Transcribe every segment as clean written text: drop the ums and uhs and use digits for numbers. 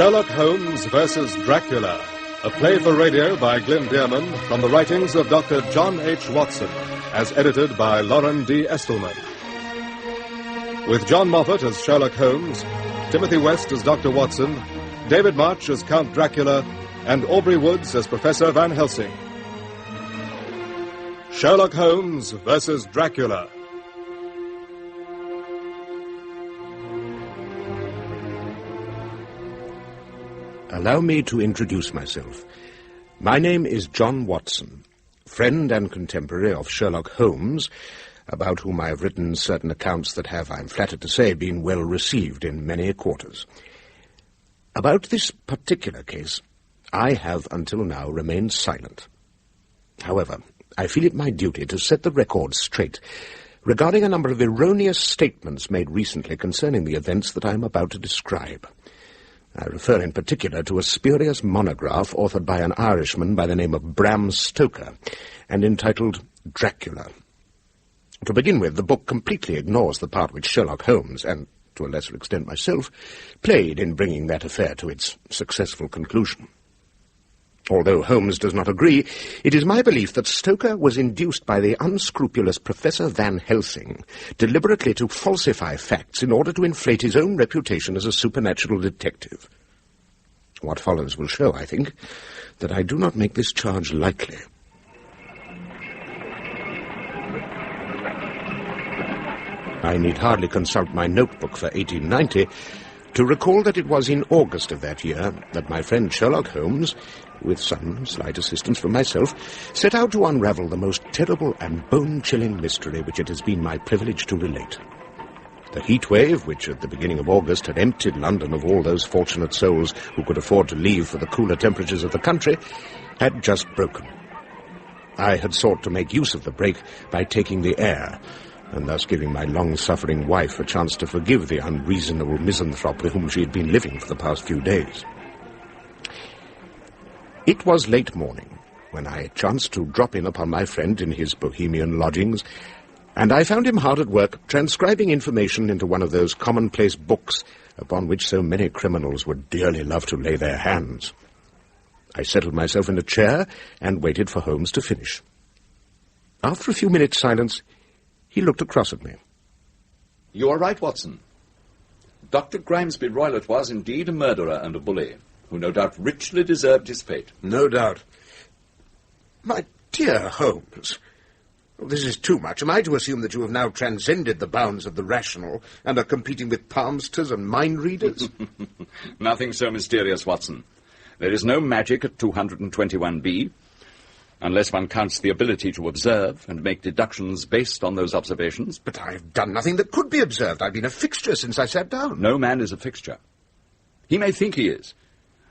Sherlock Holmes versus Dracula, a play for radio by Glyn Dearman from the writings of Dr. John H. Watson, as edited by Lauren D. Estelman. With John Moffatt as Sherlock Holmes, Timothy West as Dr. Watson, David March as Count Dracula, and Aubrey Woods as Professor Van Helsing. Sherlock Holmes versus Dracula. Allow me to introduce myself. My name is John Watson, friend and contemporary of Sherlock Holmes, about whom I have written certain accounts that have, I am flattered to say, been well received in many quarters. About this particular case, I have until now remained silent. However, I feel it my duty to set the record straight regarding a number of erroneous statements made recently concerning the events that I am about to describe. I refer in particular to a spurious monograph authored by an Irishman by the name of Bram Stoker and entitled Dracula. To begin with, the book completely ignores the part which Sherlock Holmes, and to a lesser extent myself, played in bringing that affair to its successful conclusion. Although Holmes does not agree, it is my belief that Stoker was induced by the unscrupulous Professor Van Helsing deliberately to falsify facts in order to inflate his own reputation as a supernatural detective. What follows will show, I think, that I do not make this charge lightly. I need hardly consult my notebook for 1890 to recall that it was in August of that year that my friend Sherlock Holmes, with some slight assistance from myself, set out to unravel the most terrible and bone-chilling mystery which it has been my privilege to relate. The heat wave, which at the beginning of August had emptied London of all those fortunate souls who could afford to leave for the cooler temperatures of the country, had just broken. I had sought to make use of the break by taking the air, and thus giving my long-suffering wife a chance to forgive the unreasonable misanthrope with whom she had been living for the past few days. It was late morning when I chanced to drop in upon my friend in his bohemian lodgings, and I found him hard at work transcribing information into one of those commonplace books upon which so many criminals would dearly love to lay their hands. I settled myself in a chair and waited for Holmes to finish. After a few minutes' silence, he looked across at me. You are right, Watson. Dr. Grimesby Roylott was indeed a murderer and a bully, who no doubt richly deserved his fate. No doubt. My dear Holmes, this is too much. Am I to assume that you have now transcended the bounds of the rational and are competing with palmsters and mind readers? Nothing so mysterious, Watson. There is no magic at 221B, unless one counts the ability to observe and make deductions based on those observations. But I've done nothing that could be observed. I've been a fixture since I sat down. No man is a fixture. He may think he is,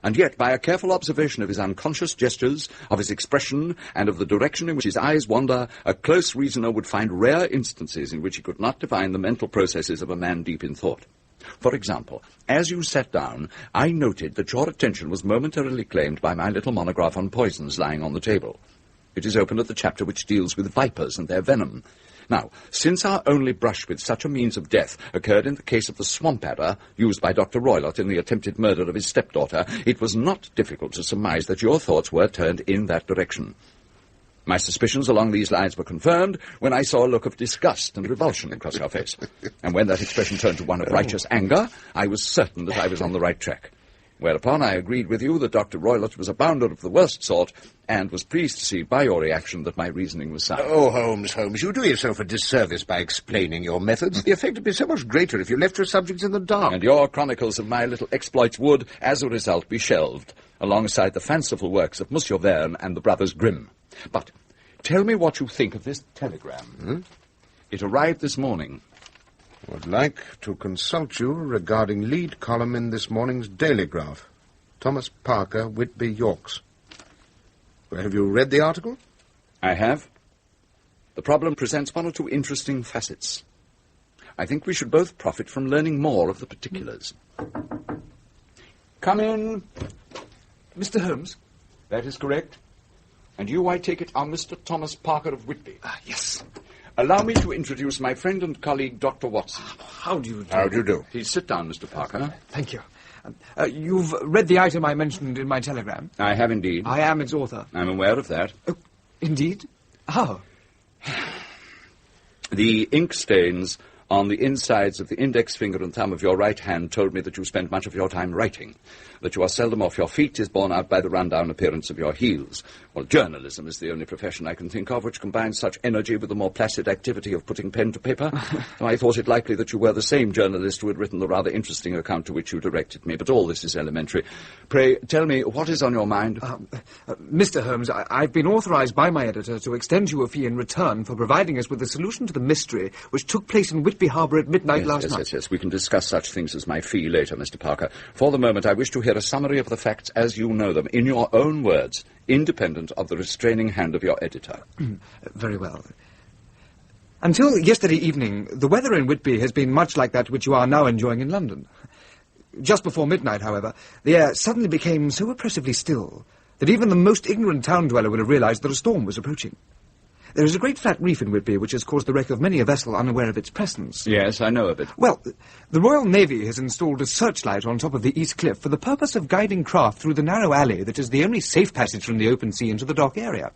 and yet by a careful observation of his unconscious gestures, of his expression, and of the direction in which his eyes wander, a close reasoner would find rare instances in which he could not divine the mental processes of a man deep in thought. For example, as you sat down, I noted that your attention was momentarily claimed by my little monograph on poisons lying on the table. It is open at the chapter which deals with vipers and their venom. Now, since our only brush with such a means of death occurred in the case of the swamp adder used by Dr. Roylott in the attempted murder of his stepdaughter, it was not difficult to surmise that your thoughts were turned in that direction. My suspicions along these lines were confirmed when I saw a look of disgust and revulsion across your face. And when that expression turned to one of righteous anger, I was certain that I was on the right track. Whereupon I agreed with you that Dr. Roylott was a bounder of the worst sort, and was pleased to see by your reaction that my reasoning was sound. Oh, Holmes, you do yourself a disservice by explaining your methods. The effect would be so much greater if you left your subjects in the dark. And your chronicles of my little exploits would, as a result, be shelved, alongside the fanciful works of Monsieur Verne and the Brothers Grimm. But tell me what you think of this telegram. It arrived this morning. Would like to consult you regarding lead column in this morning's Daily Graph. Thomas Parker, Whitby, Yorks. Well, have you read the article? I have. The problem presents one or two interesting facets. I think we should both profit from learning more of the particulars. Come in. Mr. Holmes? That is correct. And you, I take it, are Mr. Thomas Parker of Whitby? Yes. Allow me to introduce my friend and colleague, Dr. Watson. How do you do? How do you do? Please sit down, Mr. Parker. Thank you. You've read the item I mentioned in my telegram? I have indeed. I am its author. I'm aware of that. Oh, indeed? How? The ink stains on the insides of the index finger and thumb of your right hand told me that you spent much of your time writing. That you are seldom off your feet is borne out by the run-down appearance of your heels. Well, journalism is the only profession I can think of which combines such energy with the more placid activity of putting pen to paper. I thought it likely that you were the same journalist who had written the rather interesting account to which you directed me, but all this is elementary. Pray, tell me, what is on your mind? Mr. Holmes, I've been authorized by my editor to extend you a fee in return for providing us with a solution to the mystery which took place in Whitby Harbour at midnight last night. Yes. We can discuss such things as my fee later, Mr. Parker. For the moment, I wish to hear a summary of the facts as you know them, in your own words, independent of the restraining hand of your editor. Very well. Until yesterday evening, the weather in Whitby has been much like that which you are now enjoying in London. Just before midnight, however, the air suddenly became so oppressively still that even the most ignorant town dweller would have realized that a storm was approaching. There is a great flat reef in Whitby which has caused the wreck of many a vessel unaware of its presence. Yes, I know of it. Well, the Royal Navy has installed a searchlight on top of the East Cliff for the purpose of guiding craft through the narrow alley that is the only safe passage from the open sea into the dock area.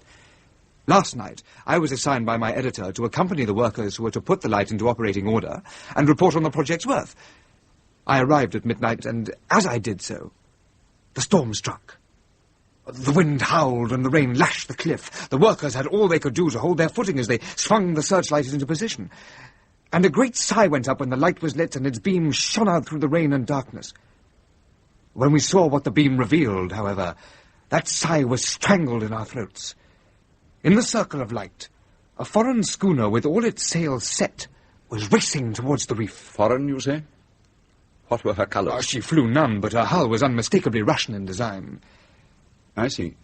Last night, I was assigned by my editor to accompany the workers who were to put the light into operating order and report on the project's worth. I arrived at midnight, and as I did so, the storm struck. The wind howled and the rain lashed the cliff. The workers had all they could do to hold their footing as they swung the searchlight into position. And a great sigh went up when the light was lit and its beam shone out through the rain and darkness. When we saw what the beam revealed, however, that sigh was strangled in our throats. In the circle of light, a foreign schooner with all its sails set was racing towards the reef. Foreign, you say? What were her colours? She flew none, but her hull was unmistakably Russian in design. I see.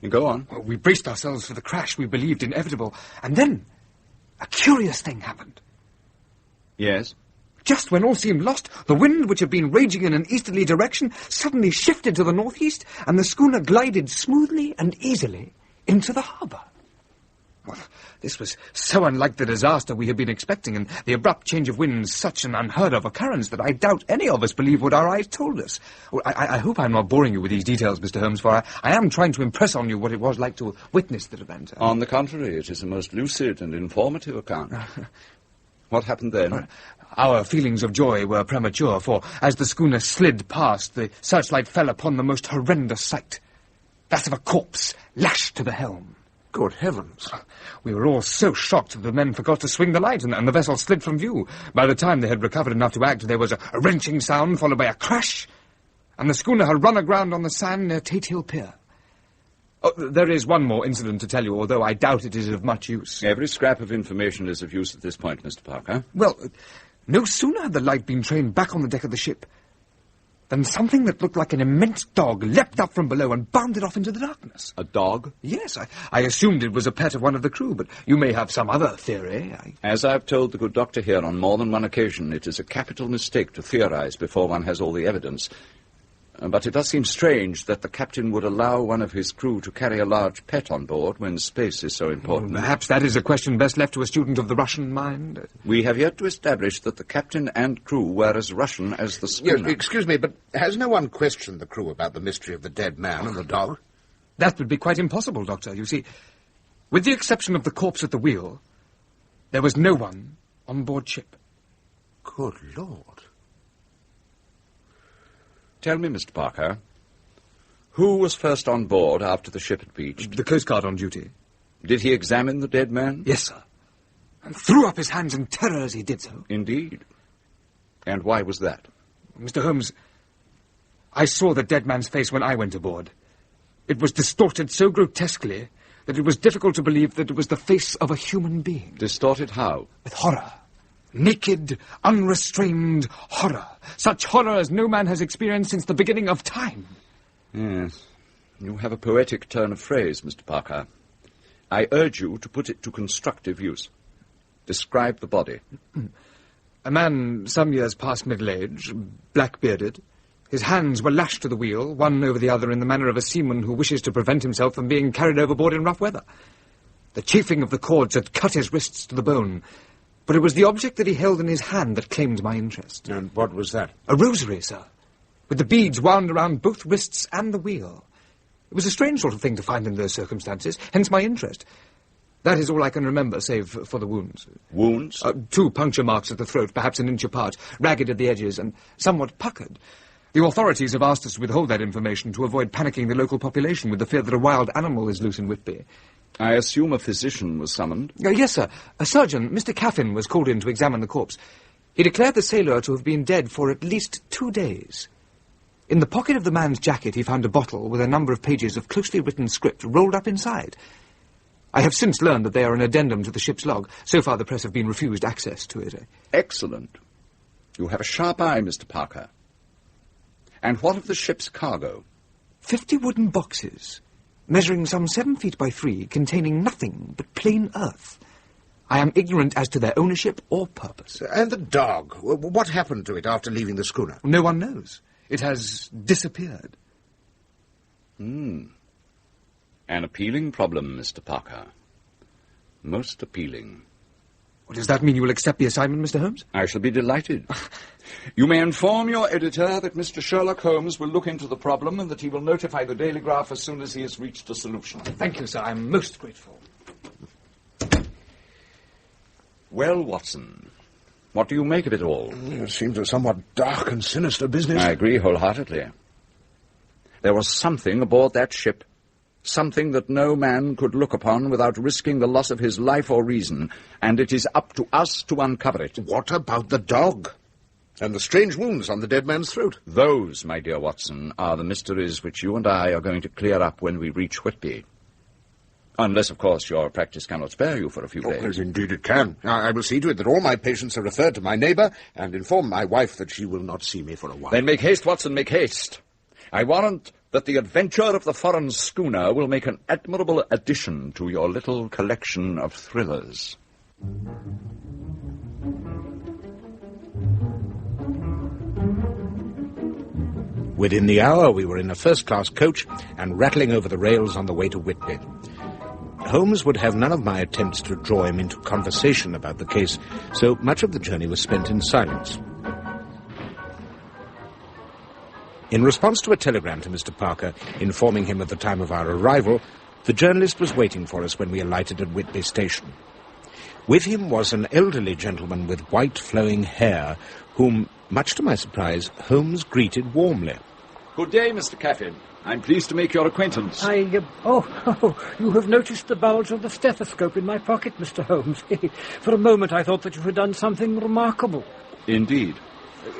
You go on. Well, we braced ourselves for the crash we believed inevitable, and then a curious thing happened. Yes? Just when all seemed lost, the wind, which had been raging in an easterly direction, suddenly shifted to the northeast, and the schooner glided smoothly and easily into the harbour. Well, this was so unlike the disaster we had been expecting, and the abrupt change of wind such an unheard-of occurrence that I doubt any of us believed what our eyes told us. Well, I hope I'm not boring you with these details, Mr. Holmes, for I am trying to impress on you what it was like to witness the event. On the contrary, it is a most lucid and informative account. What happened then? Our feelings of joy were premature, for as the schooner slid past, the searchlight fell upon the most horrendous sight. That of a corpse lashed to the helm. Good heavens. We were all so shocked that the men forgot to swing the light, and the vessel slid from view. By the time they had recovered enough to act, there was a wrenching sound, followed by a crash, and the schooner had run aground on the sand near Tate Hill Pier. Oh, there is one more incident to tell you, although I doubt it is of much use. Every scrap of information is of use at this point, Mr. Parker. Well, no sooner had the light been trained back on the deck of the ship than something that looked like an immense dog leapt up from below and bounded off into the darkness. A dog? Yes, I assumed it was a pet of one of the crew, but you may have some other theory. As I've told the good doctor here on more than one occasion, it is a capital mistake to theorize before one has all the evidence. But it does seem strange that the captain would allow one of his crew to carry a large pet on board when space is so important. Well, perhaps that is a question best left to a student of the Russian mind. We have yet to establish that the captain and crew were as Russian as the schooner. Yes, excuse me, but has no one questioned the crew about the mystery of the dead man and the dog? That would be quite impossible, Doctor. You see, with the exception of the corpse at the wheel, there was no one on board ship. Good Lord. Tell me, Mr. Parker, who was first on board after the ship had beached? The Coast Guard on duty. Did he examine the dead man? Yes, sir. And threw up his hands in terror as he did so. Indeed. And why was that? Mr. Holmes, I saw the dead man's face when I went aboard. It was distorted so grotesquely that it was difficult to believe that it was the face of a human being. Distorted how? With horror. Naked, unrestrained horror. Such horror as no man has experienced since the beginning of time. Yes. You have a poetic turn of phrase, Mr. Parker. I urge you to put it to constructive use. Describe the body. A man some years past middle age, black-bearded. His hands were lashed to the wheel, one over the other in the manner of a seaman who wishes to prevent himself from being carried overboard in rough weather. The chafing of the cords had cut his wrists to the bone, but it was the object that he held in his hand that claimed my interest. And what was that? A rosary, sir. with the beads wound around both wrists and the wheel. It was a strange sort of thing to find in those circumstances, hence my interest. That is all I can remember, save for the wounds. Wounds? 2 puncture marks at the throat, perhaps an inch apart, ragged at the edges and somewhat puckered. The authorities have asked us to withhold that information to avoid panicking the local population with the fear that a wild animal is loose in Whitby. I assume a physician was summoned? Yes, sir. A surgeon, Mr. Caffyn, was called in to examine the corpse. He declared the sailor to have been dead for at least 2 days. In the pocket of the man's jacket he found a bottle with a number of pages of closely written script rolled up inside. I have since learned that they are an addendum to the ship's log. So far the press have been refused access to it. Excellent. You have a sharp eye, Mr. Parker. And what of the ship's cargo? 50 wooden boxes, measuring some 7 feet by 3, containing nothing but plain earth. I am ignorant as to their ownership or purpose. And the dog? What happened to it after leaving the schooner? No one knows. It has disappeared. An appealing problem, Mr. Parker. Most appealing. Does that mean you will accept the assignment, Mr. Holmes? I shall be delighted. You may inform your editor that Mr. Sherlock Holmes will look into the problem and that he will notify the Daily Graph as soon as he has reached a solution. Thank you, sir. I'm most grateful. Well, Watson, what do you make of it all? It seems a somewhat dark and sinister business. I agree wholeheartedly. There was something aboard that ship. Something that no man could look upon without risking the loss of his life or reason, and it is up to us to uncover it. What about the dog? And the strange wounds on the dead man's throat? Those, my dear Watson, are the mysteries which you and I are going to clear up when we reach Whitby. Unless, of course, your practice cannot spare you for a few days. Yes, indeed it can. I will see to it that all my patients are referred to my neighbour, and inform my wife that she will not see me for a while. Then make haste, Watson, make haste. I warrant that the adventure of the foreign schooner will make an admirable addition to your little collection of thrillers. Within the hour, we were in a first-class coach and rattling over the rails on the way to Whitby. Holmes would have none of my attempts to draw him into conversation about the case, so much of the journey was spent in silence. In response to a telegram to Mr. Parker, informing him of the time of our arrival, the journalist was waiting for us when we alighted at Whitby Station. With him was an elderly gentleman with white flowing hair, whom, much to my surprise, Holmes greeted warmly. Good day, Mr. Caffyn. I'm pleased to make your acquaintance. You have noticed the bulge of the stethoscope in my pocket, Mr. Holmes. For a moment I thought that you had done something remarkable. Indeed.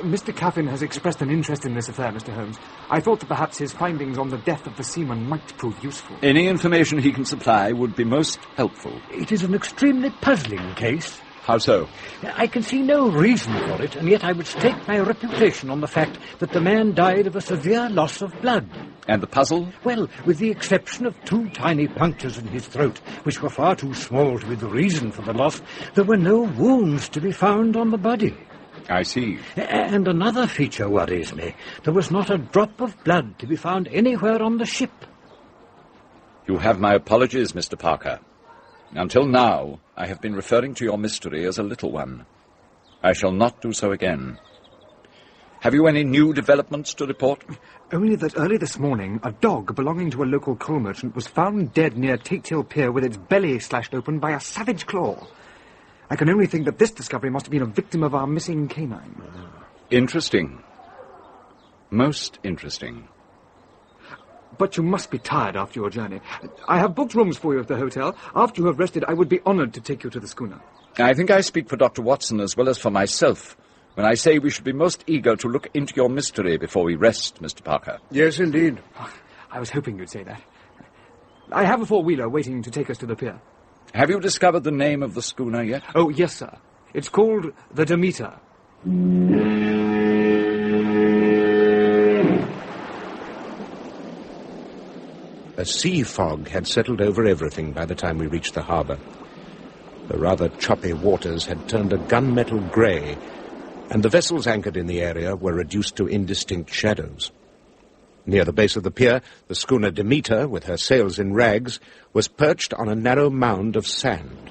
Mr. Caffyn has expressed an interest in this affair, Mr. Holmes. I thought that perhaps his findings on the death of the seaman might prove useful. Any information he can supply would be most helpful. It is an extremely puzzling case. How so? I can see no reason for it, and yet I would stake my reputation on the fact that the man died of a severe loss of blood. And the puzzle? Well, with the exception of 2 tiny punctures in his throat, which were far too small to be the reason for the loss, there were no wounds to be found on the body. I see. And another feature worries me. There was not a drop of blood to be found anywhere on the ship. You have my apologies, Mr. Parker. Until now, I have been referring to your mystery as a little one. I shall not do so again. Have you any new developments to report? Only that early this morning, a dog belonging to a local coal merchant was found dead near Tate Hill Pier with its belly slashed open by a savage claw. I can only think that this discovery must have been a victim of our missing canine. Interesting. Most interesting. But you must be tired after your journey. I have booked rooms for you at the hotel. After you have rested, I would be honoured to take you to the schooner. I think I speak for Dr. Watson as well as for myself when I say we should be most eager to look into your mystery before we rest, Mr. Parker. Yes, indeed. I was hoping you'd say that. I have a four-wheeler waiting to take us to the pier. Have you discovered the name of the schooner yet? Oh, yes, sir. It's called the Demeter. A sea fog had settled over everything by the time we reached the harbour. The rather choppy waters had turned a gunmetal grey, and the vessels anchored in the area were reduced to indistinct shadows. Near the base of the pier, the schooner Demeter, with her sails in rags, was perched on a narrow mound of sand.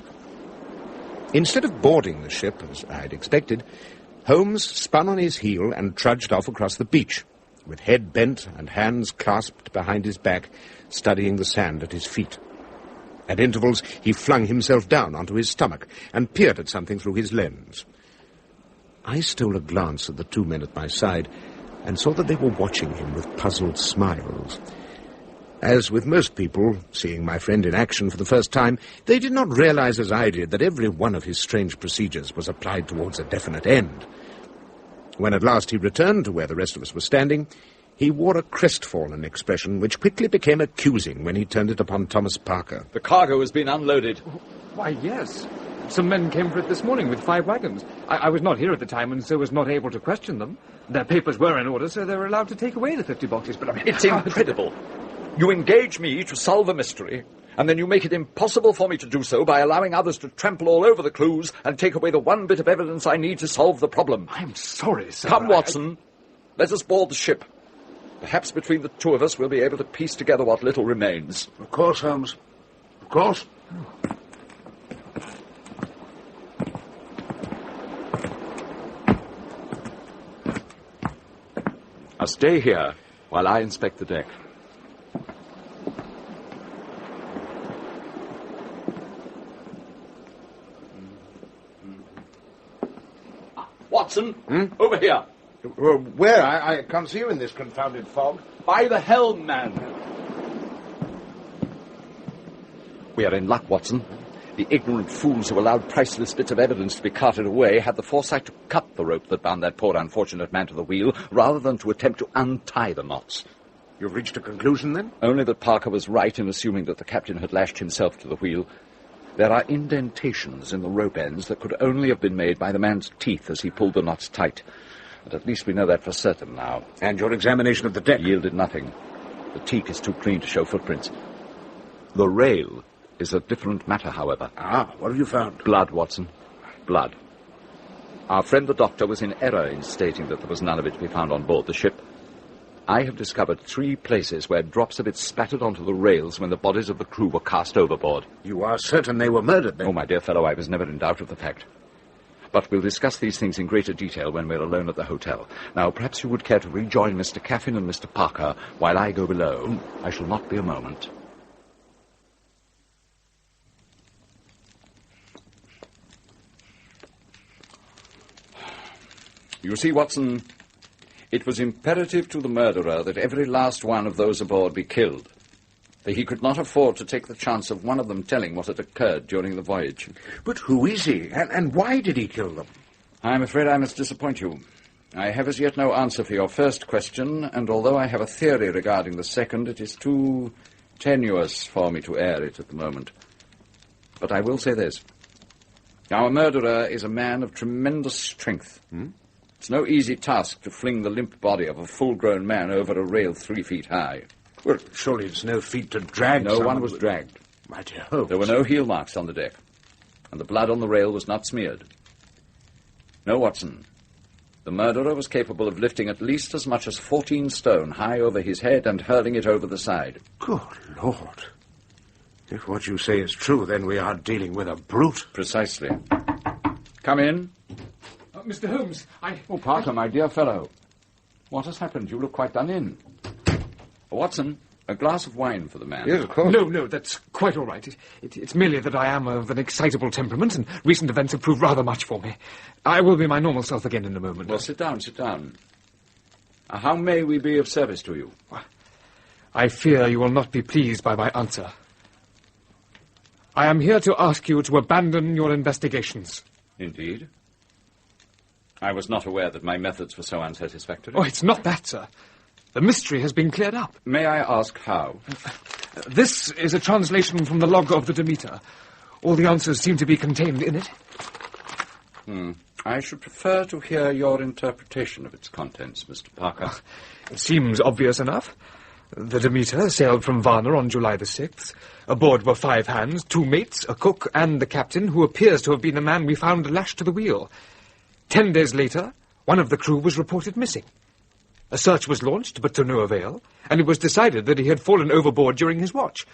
Instead of boarding the ship, as I had expected, Holmes spun on his heel and trudged off across the beach, with head bent and hands clasped behind his back, studying the sand at his feet. At intervals, he flung himself down onto his stomach and peered at something through his lens. I stole a glance at the two men at my side and saw that they were watching him with puzzled smiles. As with most people, seeing my friend in action for the first time, they did not realize as I did that every one of his strange procedures was applied towards a definite end. When at last he returned to where the rest of us were standing, he wore a crestfallen expression which quickly became accusing when he turned it upon Thomas Parker. The cargo has been unloaded. Why, yes. Some men came for it this morning with 5 wagons. I was not here at the time and so was not able to question them. Their papers were in order, so they were allowed to take away the 50 boxes, but I mean... It's incredible. You engage me to solve a mystery, and then you make it impossible for me to do so by allowing others to trample all over the clues and take away the one bit of evidence I need to solve the problem. I'm sorry, sir. Come, Watson. Let us board the ship. Perhaps between the two of us we'll be able to piece together what little remains. Of course, Holmes. Of course. Now stay here while I inspect the deck. Watson, over here. Where? I can't see you in this confounded fog. By the helm, man. We are in luck, Watson. The ignorant fools who allowed priceless bits of evidence to be carted away had the foresight to cut the rope that bound that poor unfortunate man to the wheel, rather than to attempt to untie the knots. You've reached a conclusion, then? Only that Parker was right in assuming that the captain had lashed himself to the wheel. There are indentations in the rope ends that could only have been made by the man's teeth as he pulled the knots tight. But at least we know that for certain now. And your examination of the deck? Yielded nothing. The teak is too clean to show footprints. The rail is a different matter, however. Ah, what have you found? Blood, Watson. Blood. Our friend the doctor was in error in stating that there was none of it to be found on board the ship. I have discovered 3 places where drops of it spattered onto the rails when the bodies of the crew were cast overboard. You are certain they were murdered, then? Oh, my dear fellow, I was never in doubt of the fact. But we'll discuss these things in greater detail when we're alone at the hotel. Now, perhaps you would care to rejoin Mr. Caffyn and Mr. Parker while I go below. I shall not be a moment. You see, Watson, it was imperative to the murderer that every last one of those aboard be killed. For he could not afford to take the chance of one of them telling what had occurred during the voyage. But who is he, and why did he kill them? I'm afraid I must disappoint you. I have as yet no answer for your first question, and although I have a theory regarding the second, it is too tenuous for me to air it at the moment. But I will say this. Our murderer is a man of tremendous strength. It's no easy task to fling the limp body of a full-grown man over a rail 3 feet high. Well, surely it's no feat to drag No one was dragged. My dear Holmes. There were no heel marks on the deck, and the blood on the rail was not smeared. No, Watson. The murderer was capable of lifting at least as much as 14 stone high over his head and hurling it over the side. Good Lord. If what you say is true, then we are dealing with a brute. Precisely. Come in. Mr. Holmes, Oh, Parker, my dear fellow. What has happened? You look quite done in. Watson, a glass of wine for the man. Yes, of course. No, that's quite all right. It's merely that I am of an excitable temperament, and recent events have proved rather much for me. I will be my normal self again in a moment. Well, sit down. How may we be of service to you? I fear you will not be pleased by my answer. I am here to ask you to abandon your investigations. Indeed. I was not aware that my methods were so unsatisfactory. Oh, it's not that, sir. The mystery has been cleared up. May I ask how? This is a translation from the log of the Demeter. All the answers seem to be contained in it. I should prefer to hear your interpretation of its contents, Mr. Parker. It seems obvious enough. The Demeter sailed from Varna on July the 6th. Aboard were 5 hands, 2 mates, a cook, and the captain, who appears to have been the man we found lashed to the wheel. 10 days later, one of the crew was reported missing. A search was launched, but to no avail, and it was decided that he had fallen overboard during his watch.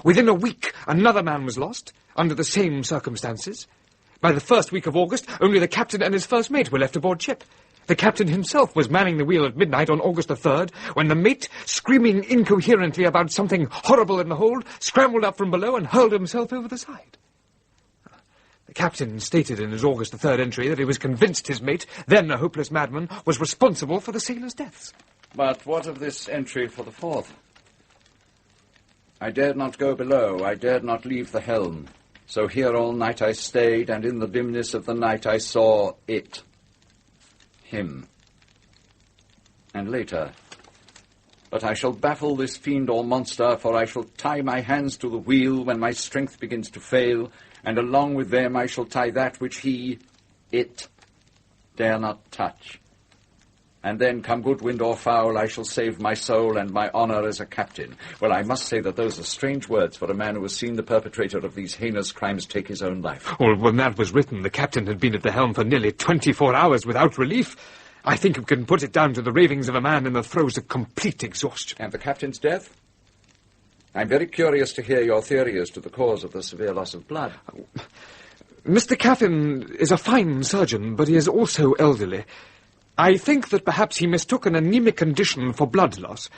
Within a week, another man was lost, under the same circumstances. By the first week of August, only the captain and his first mate were left aboard ship. The captain himself was manning the wheel at midnight on August the 3rd, when the mate, screaming incoherently about something horrible in the hold, scrambled up from below and hurled himself over the side. The captain stated in his August the 3rd entry that he was convinced his mate, then a hopeless madman, was responsible for the sailors' deaths. But what of this entry for the 4th? I dared not go below, I dared not leave the helm. So here all night I stayed, and in the dimness of the night I saw it. Him. And later, but I shall baffle this fiend or monster, for I shall tie my hands to the wheel when my strength begins to fail, and along with them I shall tie that which he, it, dare not touch. And then, come good wind or foul, I shall save my soul and my honour as a captain. Well, I must say that those are strange words for a man who has seen the perpetrator of these heinous crimes take his own life. Well, when that was written, the captain had been at the helm for nearly 24 hours without relief. I think you can put it down to the ravings of a man in the throes of complete exhaustion. And the captain's death? I'm very curious to hear your theory as to the cause of the severe loss of blood. Mr. Caffyn is a fine surgeon, but he is also elderly. I think that perhaps he mistook an anemic condition for blood loss.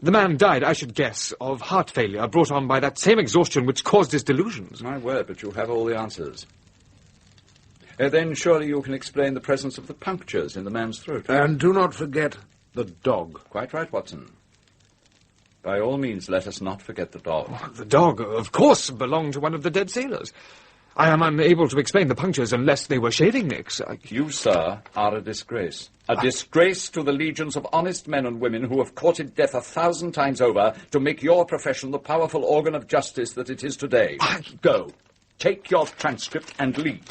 The man died, I should guess, of heart failure brought on by that same exhaustion which caused his delusions. My word, but you have all the answers. Then surely you can explain the presence of the punctures in the man's throat. And do not forget the dog. Quite right, Watson. By all means, let us not forget the dog. The dog, of course, belonged to one of the dead sailors. I am unable to explain the punctures unless they were shaving nicks. You, sir, are a disgrace. A disgrace to the legions of honest men and women who have courted death 1,000 times over to make your profession the powerful organ of justice that it is today. Go. Take your transcript and leave.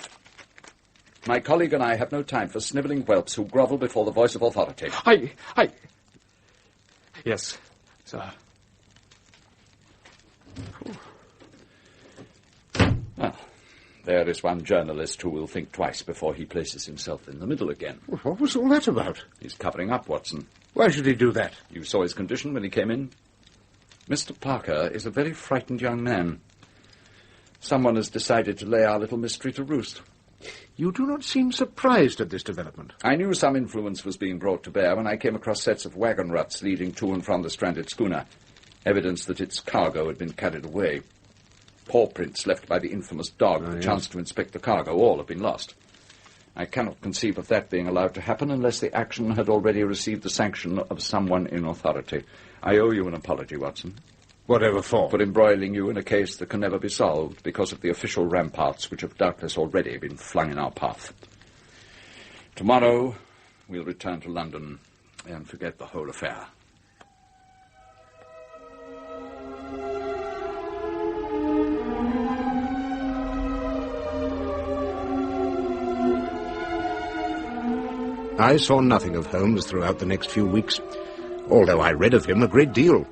My colleague and I have no time for snivelling whelps who grovel before the voice of authority. Yes, sir. Well, there is one journalist who will think twice before he places himself in the middle again. What was all that about? He's covering up, Watson. Why should he do that? You saw his condition when he came in. Mr. Parker is a very frightened young man. Someone has decided to lay our little mystery to roost. You do not seem surprised at this development. I knew some influence was being brought to bear when I came across sets of wagon ruts leading to and from the stranded schooner. Evidence that its cargo had been carried away. Paw prints left by the infamous dog with a chance to inspect the cargo. All have been lost. I cannot conceive of that being allowed to happen unless the action had already received the sanction of someone in authority. I owe you an apology, Watson. Whatever for? For embroiling you in a case that can never be solved because of the official ramparts which have doubtless already been flung in our path. Tomorrow we'll return to London and forget the whole affair. I saw nothing of Holmes throughout the next few weeks, although I read of him a great deal.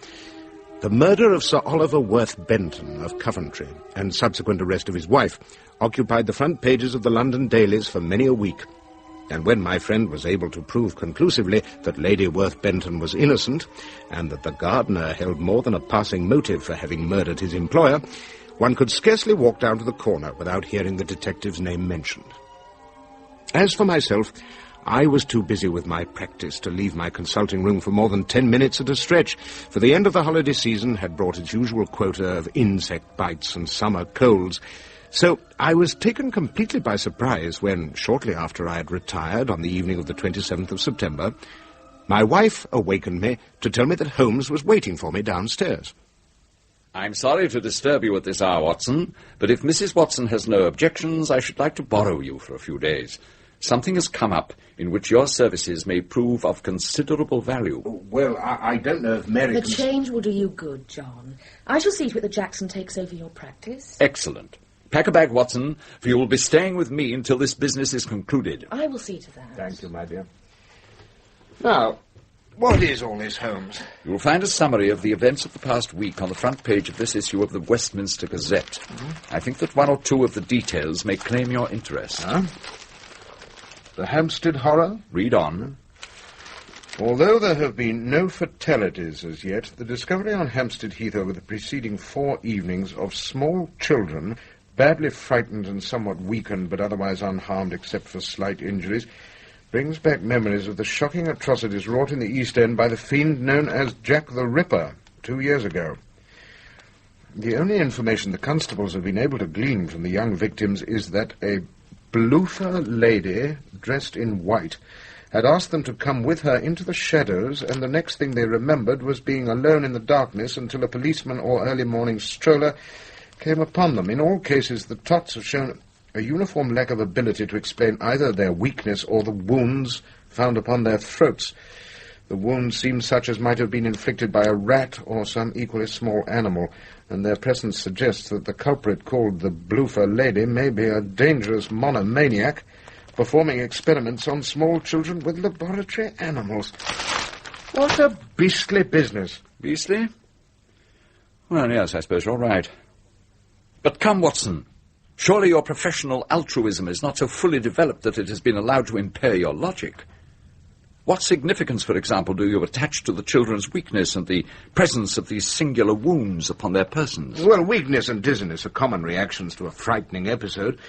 The murder of Sir Oliver Worth Benton of Coventry and subsequent arrest of his wife occupied the front pages of the London dailies for many a week. And when my friend was able to prove conclusively that Lady Worth Benton was innocent and that the gardener held more than a passing motive for having murdered his employer, one could scarcely walk down to the corner without hearing the detective's name mentioned. As for myself, I was too busy with my practice to leave my consulting room for more than 10 minutes at a stretch, for the end of the holiday season had brought its usual quota of insect bites and summer colds. So I was taken completely by surprise when, shortly after I had retired on the evening of the 27th of September, my wife awakened me to tell me that Holmes was waiting for me downstairs. I'm sorry to disturb you at this hour, Watson, but if Mrs. Watson has no objections, I should like to borrow you for a few days. Something has come up in which your services may prove of considerable value. Well, I don't know if Mary The change will do you good, John. I shall see to it that Jackson takes over your practice. Excellent. Pack a bag, Watson, for you will be staying with me until this business is concluded. I will see to that. Thank you, my dear. Now, what is all this, Holmes? You will find a summary of the events of the past week on the front page of this issue of the Westminster Gazette. I think that one or two of the details may claim your interest. The Hampstead horror? Read on. Although there have been no fatalities as yet, the discovery on Hampstead Heath over the preceding 4 evenings of small children, badly frightened and somewhat weakened but otherwise unharmed except for slight injuries, Brings back memories of the shocking atrocities wrought in the East End by the fiend known as Jack the Ripper 2 years ago. The only information the constables have been able to glean from the young victims is that a bloofer lady, dressed in white, had asked them to come with her into the shadows, and the next thing they remembered was being alone in the darkness until a policeman or early morning stroller came upon them. In all cases, the tots have shown a uniform lack of ability to explain either their weakness or the wounds found upon their throats. The wounds seem such as might have been inflicted by a rat or some equally small animal, and their presence suggests that the culprit called the bloofer lady may be a dangerous monomaniac performing experiments on small children with laboratory animals. What a beastly business. Beastly? Well, yes, I suppose you're right. But come, Watson. Surely your professional altruism is not so fully developed that it has been allowed to impair your logic. What significance, for example, do you attach to the children's weakness and the presence of these singular wounds upon their persons? Well, weakness and dizziness are common reactions to a frightening episode.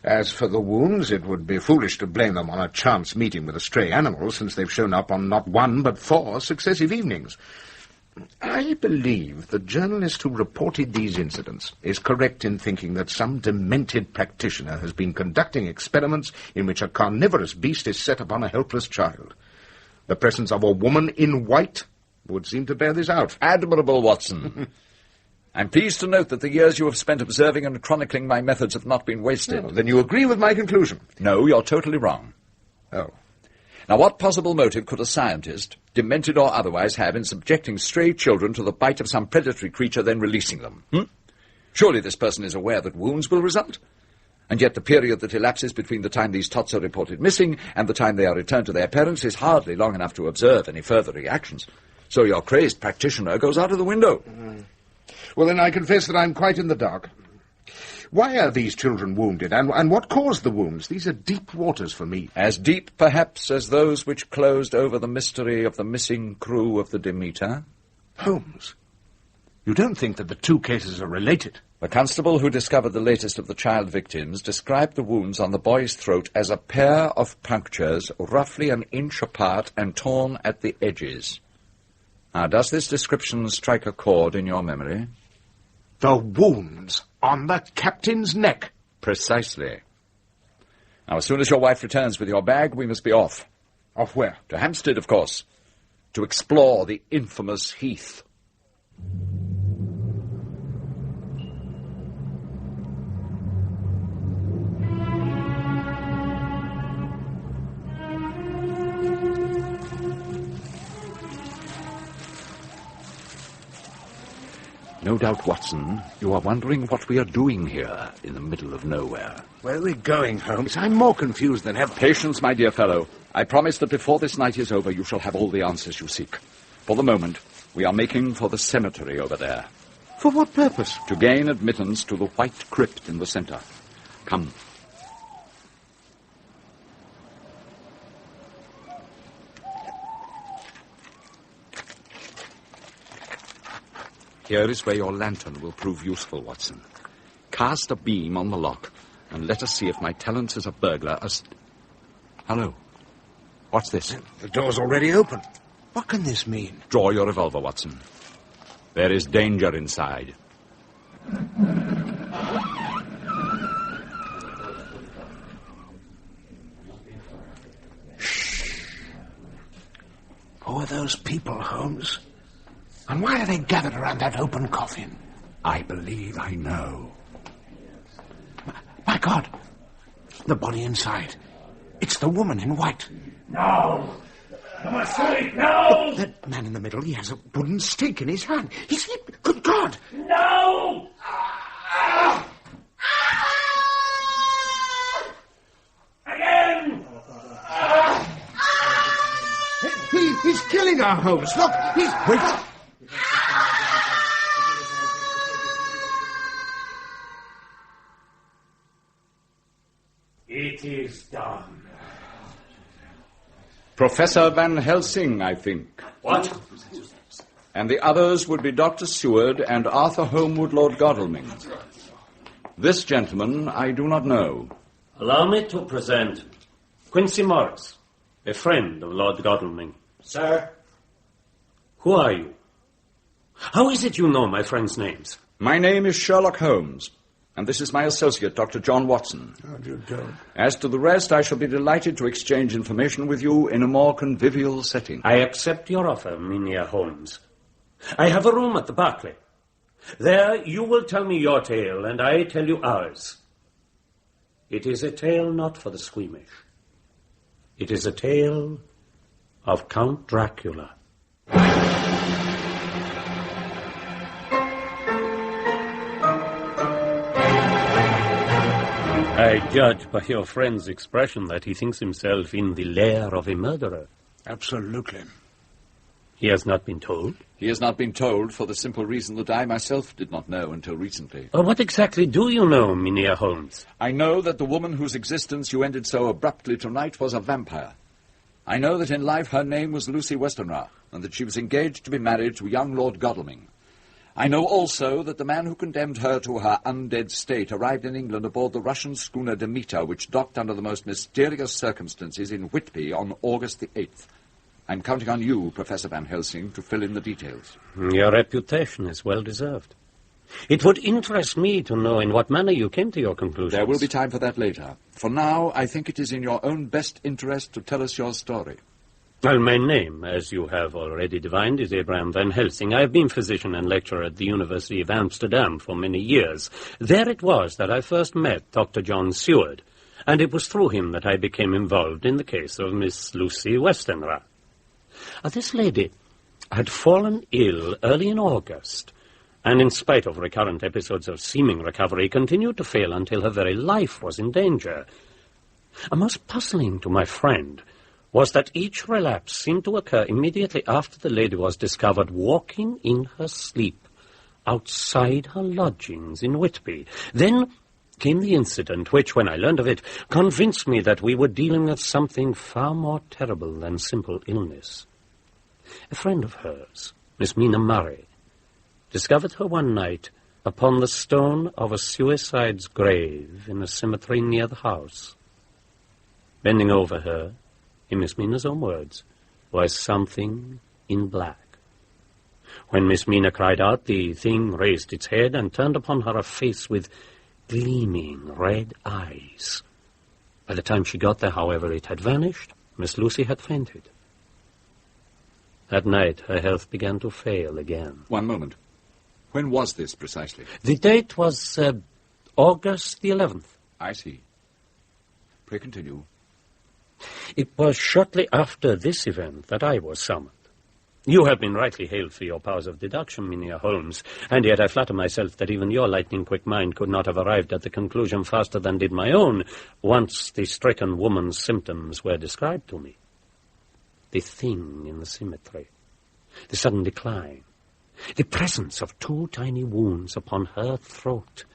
As for the wounds, it would be foolish to blame them on a chance meeting with a stray animal, since they've shown up on not 1 but 4 successive evenings. I believe the journalist who reported these incidents is correct in thinking that some demented practitioner has been conducting experiments in which a carnivorous beast is set upon a helpless child. The presence of a woman in white would seem to bear this out. Admirable, Watson. I'm pleased to note that the years you have spent observing and chronicling my methods have not been wasted. Oh, then you agree with my conclusion? No, you're totally wrong. Oh. Now, what possible motive could a scientist, demented or otherwise, have in subjecting stray children to the bite of some predatory creature, then releasing them? Surely this person is aware that wounds will result? And yet the period that elapses between the time these tots are reported missing and the time they are returned to their parents is hardly long enough to observe any further reactions. So your crazed practitioner goes out of the window. Well, then I confess that I'm quite in the dark. Why are these children wounded, and what caused the wounds? These are deep waters for me. As deep, perhaps, as those which closed over the mystery of the missing crew of the Demeter? Holmes, you don't think that the two cases are related? The constable who discovered the latest of the child victims described the wounds on the boy's throat as a pair of punctures roughly 1 inch apart and torn at the edges. Now, does this description strike a chord in your memory? The wounds on the captain's neck. Precisely. Now, as soon as your wife returns with your bag, we must be off. Off where? To Hampstead, of course, to explore the infamous Heath. No doubt, Watson, you are wondering what we are doing here in the middle of nowhere. Where are we going, Holmes? I'm more confused than ever. Patience, my dear fellow. I promise that before this night is over, you shall have all the answers you seek. For the moment, we are making for the cemetery over there. For what purpose? To gain admittance to the white crypt in the center. Come. Here is where your lantern will prove useful, Watson. Cast a beam on the lock, and let us see if my talents as a burglar are... Hello. What's this? The door's already open. What can this mean? Draw your revolver, Watson. There is danger inside. Shh. Who are those people, Holmes? And why are they gathered around that open coffin? I believe I know. My God! The body inside. It's the woman in white. No! I'm asleep, no! That man in the middle, he has a wooden stake in his hand. He's... Good God! No! Again! He's killing our Holmes. Look, he's... Wait... It is done. Professor Van Helsing, I think. What? And the others would be Dr. Seward and Arthur Holmwood, Lord Godalming. This gentleman I do not know. Allow me to present Quincy Morris, A friend of Lord Godalming. Sir? Who are you? How is it you know my friends' names? My name is Sherlock Holmes, and this is my associate, Dr. John Watson. How do you do? As to the rest, I shall be delighted to exchange information with you in a more convivial setting. I accept your offer, Mynheer Holmes. I have a room at the Berkeley. There you will tell me your tale, and I tell you ours. It is a tale not for the squeamish. It is a tale of Count Dracula. I judge by your friend's expression that he thinks himself in the lair of a murderer. Absolutely. He has not been told? He has not been told for the simple reason that I myself did not know until recently. What exactly do you know, Mynheer Holmes? I know that the woman whose existence you ended so abruptly tonight was a vampire. I know that in life her name was Lucy Westenra, and that she was engaged to be married to young Lord Godalming. I know also that the man who condemned her to her undead state arrived in England aboard the Russian schooner Demeter, which docked under the most mysterious circumstances in Whitby on August the 8th. I'm counting on you, Professor Van Helsing, to fill in the details. Your reputation is well deserved. It would interest me to know in what manner you came to your conclusions. There will be time for that later. For now, I think it is in your own best interest to tell us your story. Well, my name, as you have already divined, is Bram Van Helsing. I have been physician and lecturer at the University of Amsterdam for many years. There it was that I first met Dr. John Seward, and it was through him that I became involved in the case of Miss Lucy Westenra. This lady had fallen ill early in August, and in spite of recurrent episodes of seeming recovery, continued to fail until her very life was in danger. Most puzzling to my friend was that each relapse seemed to occur immediately after the lady was discovered walking in her sleep outside her lodgings in Whitby. Then came the incident which, when I learned of it, convinced me that we were dealing with something far more terrible than simple illness. A friend of hers, Miss Mina Murray, discovered her one night upon the stone of a suicide's grave in a cemetery near the house. Bending over her, in Miss Mina's own words, was something in black. When Miss Mina cried out, the thing raised its head and turned upon her a face with gleaming red eyes. By the time she got there, however, it had vanished. Miss Lucy had fainted. That night, her health began to fail again. One moment. When was this precisely? The date was August the 11th. I see. Pray continue. It was shortly after this event that I was summoned. You have been rightly hailed for your powers of deduction, Mynheer Holmes, and yet I flatter myself that even your lightning-quick mind could not have arrived at the conclusion faster than did my own, once the stricken woman's symptoms were described to me. The thing in the cemetery, the sudden decline, the presence of 2 tiny wounds upon her throat.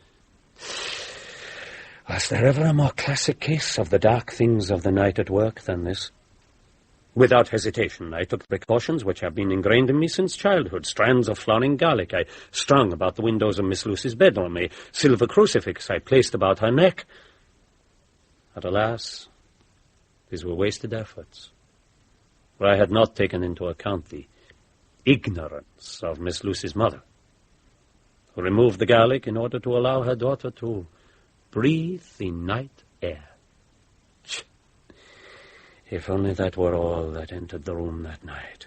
Was there ever a more classic case of the dark things of the night at work than this? Without hesitation, I took precautions which have been ingrained in me since childhood. Strands of flowering garlic I strung about the windows of Miss Lucy's bedroom. A silver crucifix I placed about her neck. But alas, these were wasted efforts, for I had not taken into account the ignorance of Miss Lucy's mother, who removed the garlic in order to allow her daughter to breathe the night air. If only that were all that entered the room that night.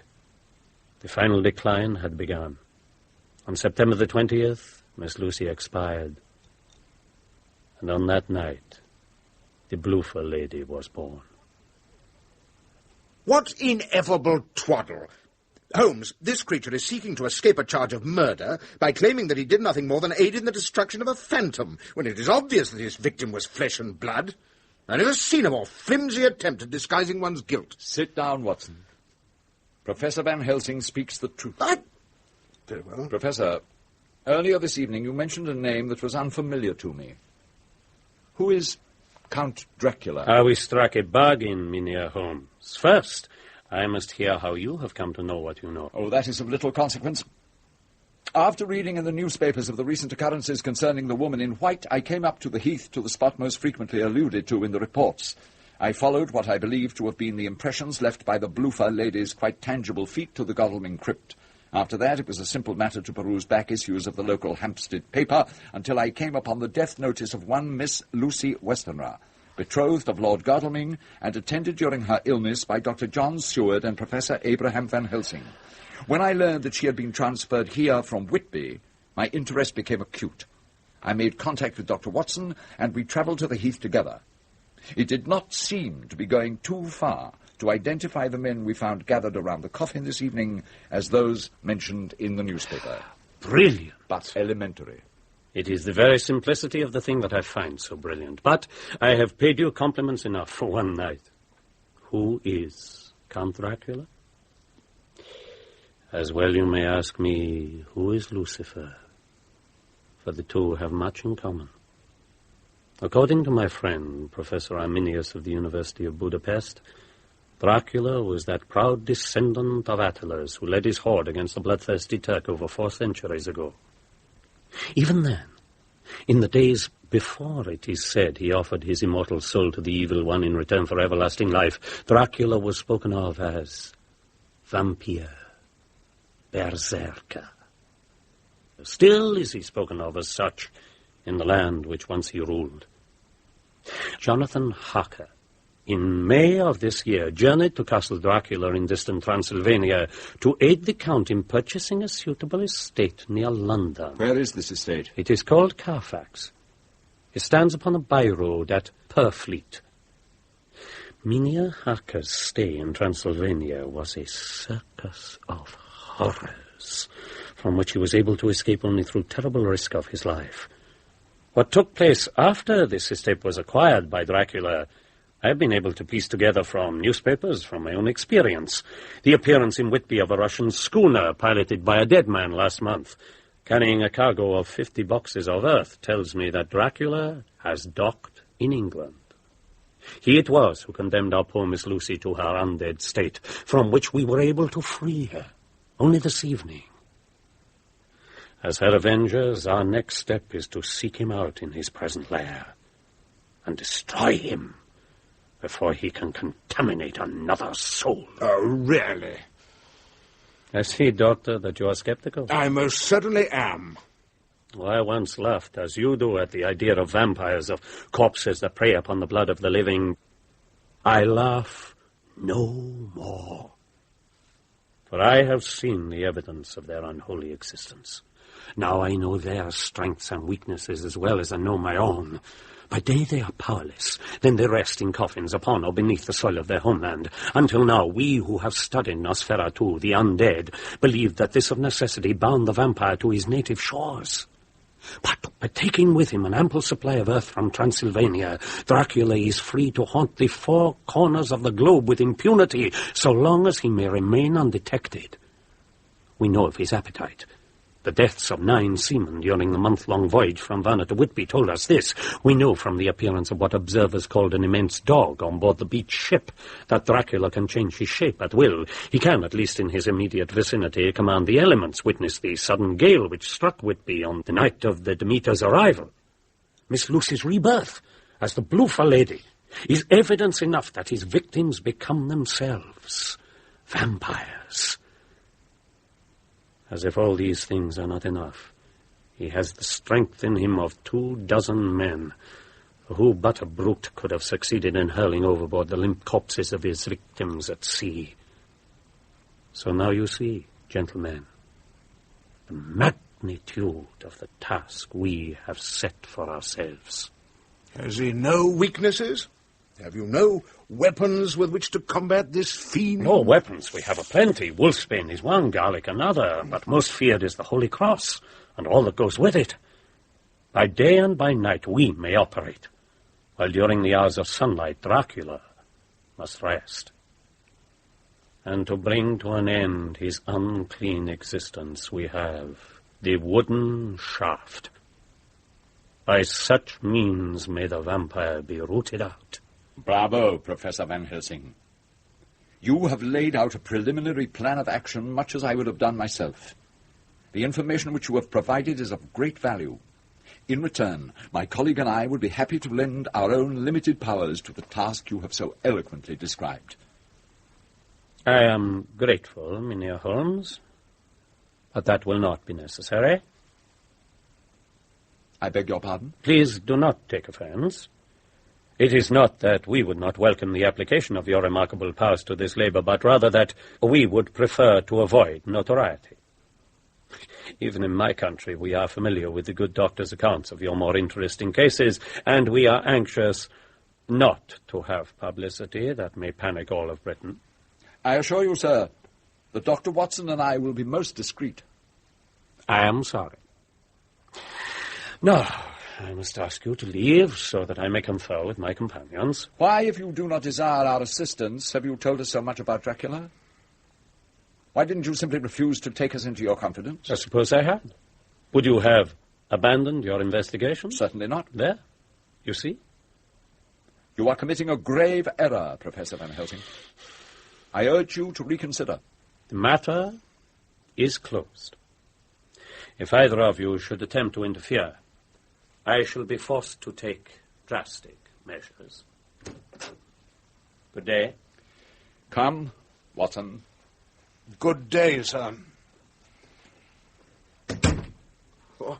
The final decline had begun. On September the 20th, Miss Lucy expired. And on that night, the Bloofer lady was born. What ineffable twaddle! Holmes, this creature is seeking to escape a charge of murder by claiming that he did nothing more than aid in the destruction of a phantom, when it is obvious that his victim was flesh and blood. I never seen a more flimsy attempt at disguising one's guilt. Sit down, Watson. Professor Van Helsing speaks the truth. Very well. Professor, earlier this evening you mentioned a name that was unfamiliar to me. Who is Count Dracula? We struck a bargain, Mynheer Holmes. First, I must hear how you have come to know what you know. Oh, that is of little consequence. After reading in the newspapers of the recent occurrences concerning the woman in white, I came up to the heath, to the spot most frequently alluded to in the reports, I followed what I believed to have been the impressions left by the Bloofer lady's quite tangible feet to the Godalming crypt. After that, it was a simple matter to peruse back issues of the local Hampstead paper until I came upon the death notice of one Miss Lucy Westenra, betrothed of Lord Godalming and attended during her illness by Dr. John Seward and Professor Abraham van Helsing. When I learned that she had been transferred here from Whitby, my interest became acute. I made contact with Dr. Watson, and we travelled to the Heath together. It did not seem to be going too far to identify the men we found gathered around the coffin this evening as those mentioned in the newspaper. Brilliant. But elementary. It is the very simplicity of the thing that I find so brilliant. But I have paid you compliments enough for one night. Who is Count Dracula? As well you may ask me, who is Lucifer? For the two have much in common. According to my friend, Professor Arminius of the University of Budapest, Dracula was that proud descendant of Attila's who led his horde against the bloodthirsty Turk over 4 centuries ago. Even then, in the days before it is said he offered his immortal soul to the evil one in return for everlasting life, Dracula was spoken of as vampire, berserker. Still is he spoken of as such in the land which once he ruled. Jonathan Harker, in May of this year, journeyed to Castle Dracula in distant Transylvania to aid the Count in purchasing a suitable estate near London. Where is this estate? It is called Carfax. It stands upon a by-road at Purfleet. Mynheer Harker's stay in Transylvania was a circus of horrors, from which he was able to escape only through terrible risk of his life. What took place after this estate was acquired by Dracula, I have been able to piece together from newspapers, from my own experience. The appearance in Whitby of a Russian schooner piloted by a dead man last month, carrying a cargo of 50 boxes of earth, tells me that Dracula has docked in England. He it was who condemned our poor Miss Lucy to her undead state, from which we were able to free her only this evening. As her avengers, our next step is to seek him out in his present lair and destroy him before he can contaminate another soul. Oh, really? I see, Doctor, that you are skeptical. I most certainly am. Well, I once laughed, as you do, at the idea of vampires, of corpses that prey upon the blood of the living. I laugh no more. For I have seen the evidence of their unholy existence. Now I know their strengths and weaknesses as well as I know my own. By day they are powerless, then they rest in coffins upon or beneath the soil of their homeland. Until now, we who have studied Nosferatu, the undead, believed that this of necessity bound the vampire to his native shores. But by taking with him an ample supply of earth from Transylvania, Dracula is free to haunt the 4 corners of the globe with impunity, so long as he may remain undetected. We know of his appetite. The deaths of 9 seamen during the month-long voyage from Varna to Whitby told us this. We know from the appearance of what observers called an immense dog on board the beach ship that Dracula can change his shape at will. He can, at least in his immediate vicinity, command the elements. Witness the sudden gale which struck Whitby on the night of the Demeter's arrival. Miss Lucy's rebirth as the Bloofer lady is evidence enough that his victims become themselves vampires. As if all these things are not enough, he has the strength in him of 24 men, who but a brute could have succeeded in hurling overboard the limp corpses of his victims at sea. So now you see, gentlemen, the magnitude of the task we have set for ourselves. Has he no weaknesses? Have you no weapons with which to combat this fiend? No weapons, we have aplenty. Wolfsbane is one, garlic another, but most feared is the Holy Cross, and all that goes with it. By day and by night we may operate, while during the hours of sunlight Dracula must rest. And to bring to an end his unclean existence we have the wooden shaft. By such means may the vampire be rooted out. Bravo, Professor Van Helsing. You have laid out a preliminary plan of action much as I would have done myself. The information which you have provided is of great value. In return, my colleague and I would be happy to lend our own limited powers to the task you have so eloquently described. I am grateful, Mynheer Holmes, but that will not be necessary. I beg your pardon? Please do not take offense. It is not that we would not welcome the application of your remarkable powers to this labor, but rather that we would prefer to avoid notoriety. Even in my country, we are familiar with the good doctor's accounts of your more interesting cases, and we are anxious not to have publicity that may panic all of Britain. I assure you, sir, that Dr. Watson and I will be most discreet. I am sorry. Now, I must ask you to leave so that I may confer with my companions. Why, if you do not desire our assistance, have you told us so much about Dracula? Why didn't you simply refuse to take us into your confidence? I suppose I had. Would you have abandoned your investigation? Certainly not. There, you see? You are committing a grave error, Professor Van Helsing. I urge you to reconsider. The matter is closed. If either of you should attempt to interfere, I shall be forced to take drastic measures. Good day. Come, Watson. Good day, sir. Oh.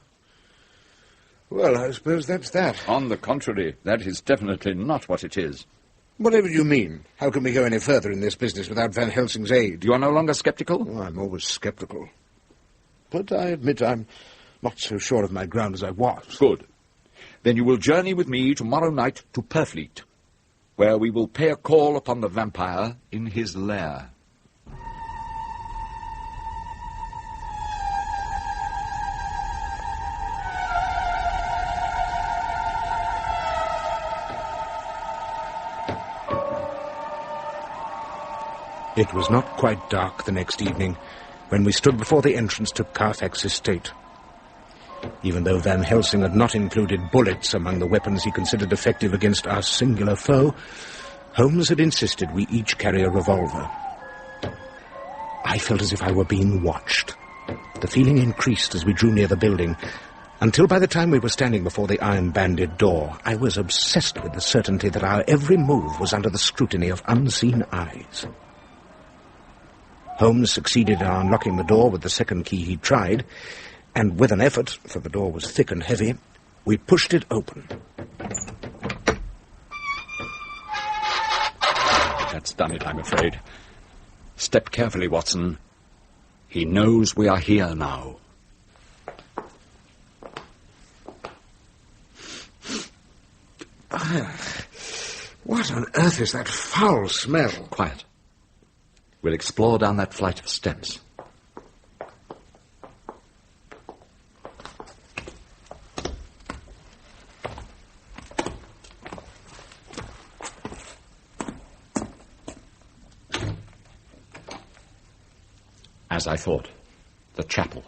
Well, I suppose that's that. On the contrary, that is definitely not what it is. Whatever you mean. How can we go any further in this business without Van Helsing's aid? You are no longer sceptical? Oh, I'm always sceptical. But I admit I'm not so sure of my ground as I was. Good. Then you will journey with me tomorrow night to Purfleet, where we will pay a call upon the vampire in his lair. It was not quite dark the next evening when we stood before the entrance to Carfax estate. Even though Van Helsing had not included bullets among the weapons he considered effective against our singular foe, Holmes had insisted we each carry a revolver. I felt as if I were being watched. The feeling increased as we drew near the building, until by the time we were standing before the iron-banded door, I was obsessed with the certainty that our every move was under the scrutiny of unseen eyes. Holmes succeeded in unlocking the door with the second key he tried, and with an effort, for the door was thick and heavy, we pushed it open. That's done it, I'm afraid. Step carefully, Watson. He knows we are here now. What on earth is that foul smell? Quiet. We'll explore down that flight of steps. As I thought, the chapel.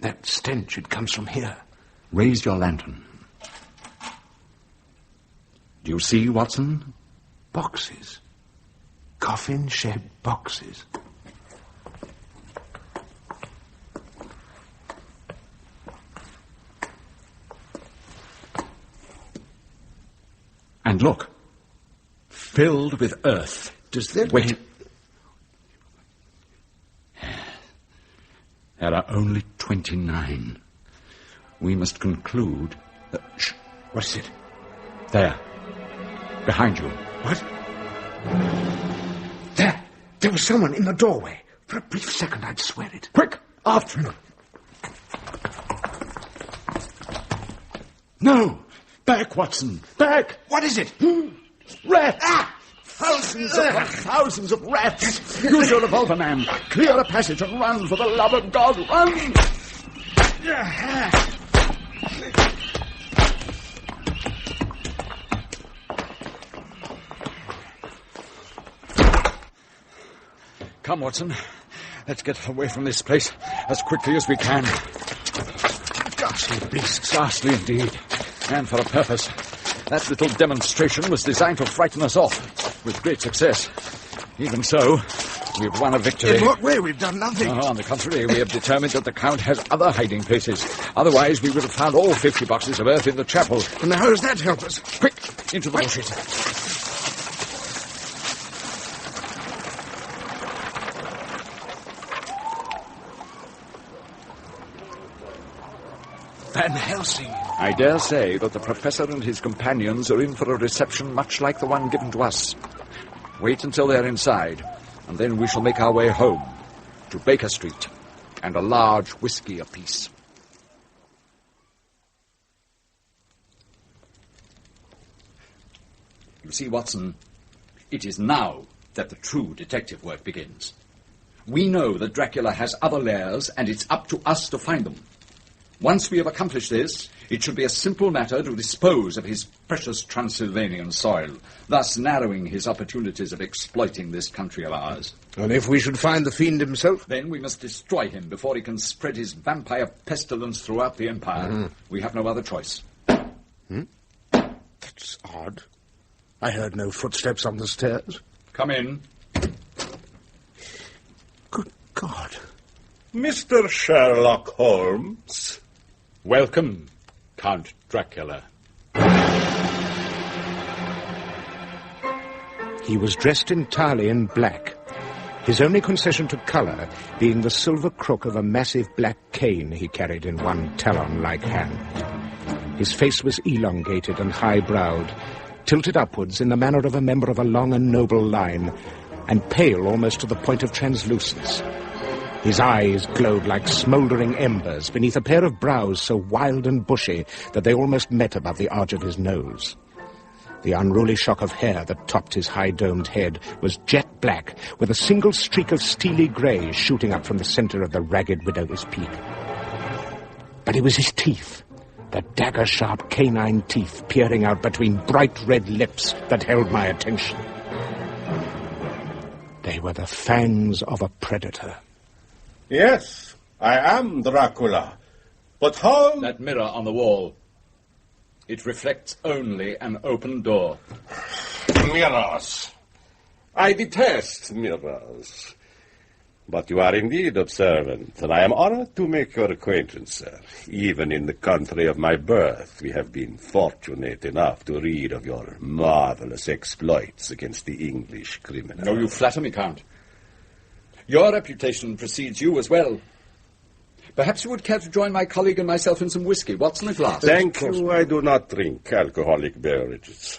That stench, it comes from here. Raise your lantern. Do you see, Watson? Boxes. Coffin-shaped boxes. And look, filled with earth. Does that... Wait. There are only 29. We must conclude that... Shh. What is it? There. Behind you. What? There was someone in the doorway. For a brief second, I'd swear it. Quick! After him! No! Back, Watson! Back! What is it? Rats! Thousands of rats! Use your revolver, man! Clear a passage and run, for the love of God, run! Come, Watson. Let's get away from this place as quickly as we can. Ghastly beasts. Ghastly indeed. And for a purpose. That little demonstration was designed to frighten us off, with great success. Even so, We've won a victory. In what way? We've done nothing. On the contrary, we have determined that the Count has other hiding places. Otherwise, we would have found all 50 boxes of earth in the chapel. And how does that help us? Quick, into the bushes. Van Helsing. I dare say that the Professor and his companions are in for a reception much like the one given to us. Wait until they're inside, and then we shall make our way home, to Baker Street, and a large whiskey apiece. You see, Watson, it is now that the true detective work begins. We know that Dracula has other lairs, and it's up to us to find them. Once we have accomplished this, it should be a simple matter to dispose of his precious Transylvanian soil, thus narrowing his opportunities of exploiting this country of ours. And if we should find the fiend himself? Then we must destroy him before he can spread his vampire pestilence throughout the empire. We have no other choice. That's odd. I heard no footsteps on the stairs. Come in. Good God. Mr. Sherlock Holmes. Welcome, Count Dracula. He was dressed entirely in black, his only concession to colour being the silver crook of a massive black cane he carried in one talon-like hand. His face was elongated and high-browed, tilted upwards in the manner of a member of a long and noble line, and pale almost to the point of translucence. His eyes glowed like smouldering embers beneath a pair of brows so wild and bushy that they almost met above the arch of his nose. The unruly shock of hair that topped his high-domed head was jet black, with a single streak of steely grey shooting up from the centre of the ragged widower's peak. But it was his teeth, the dagger-sharp canine teeth peering out between bright red lips that held my attention. They were the fangs of a predator. Yes, I am Dracula. But how... That mirror on the wall. It reflects only an open door. Mirrors. I detest mirrors. But you are indeed observant, and I am honored to make your acquaintance, sir. Even in the country of my birth, we have been fortunate enough to read of your marvelous exploits against the English criminal. No, you flatter me, Count. Your reputation precedes you as well. Perhaps you would care to join my colleague and myself in some whiskey. Watson, a glass? Thank you. I do not drink alcoholic beverages.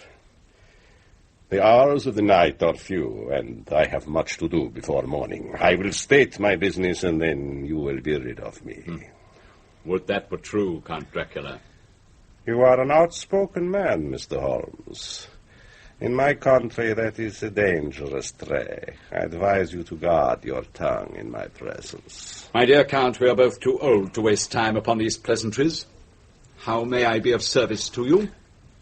The hours of the night are few, and I have much to do before morning. I will state my business, and then you will be rid of me. Would that were true, Count Dracula. You are an outspoken man, Mr. Holmes. In my country, that is a dangerous trait. I advise you to guard your tongue in my presence. My dear Count, we are both too old to waste time upon these pleasantries. How may I be of service to you?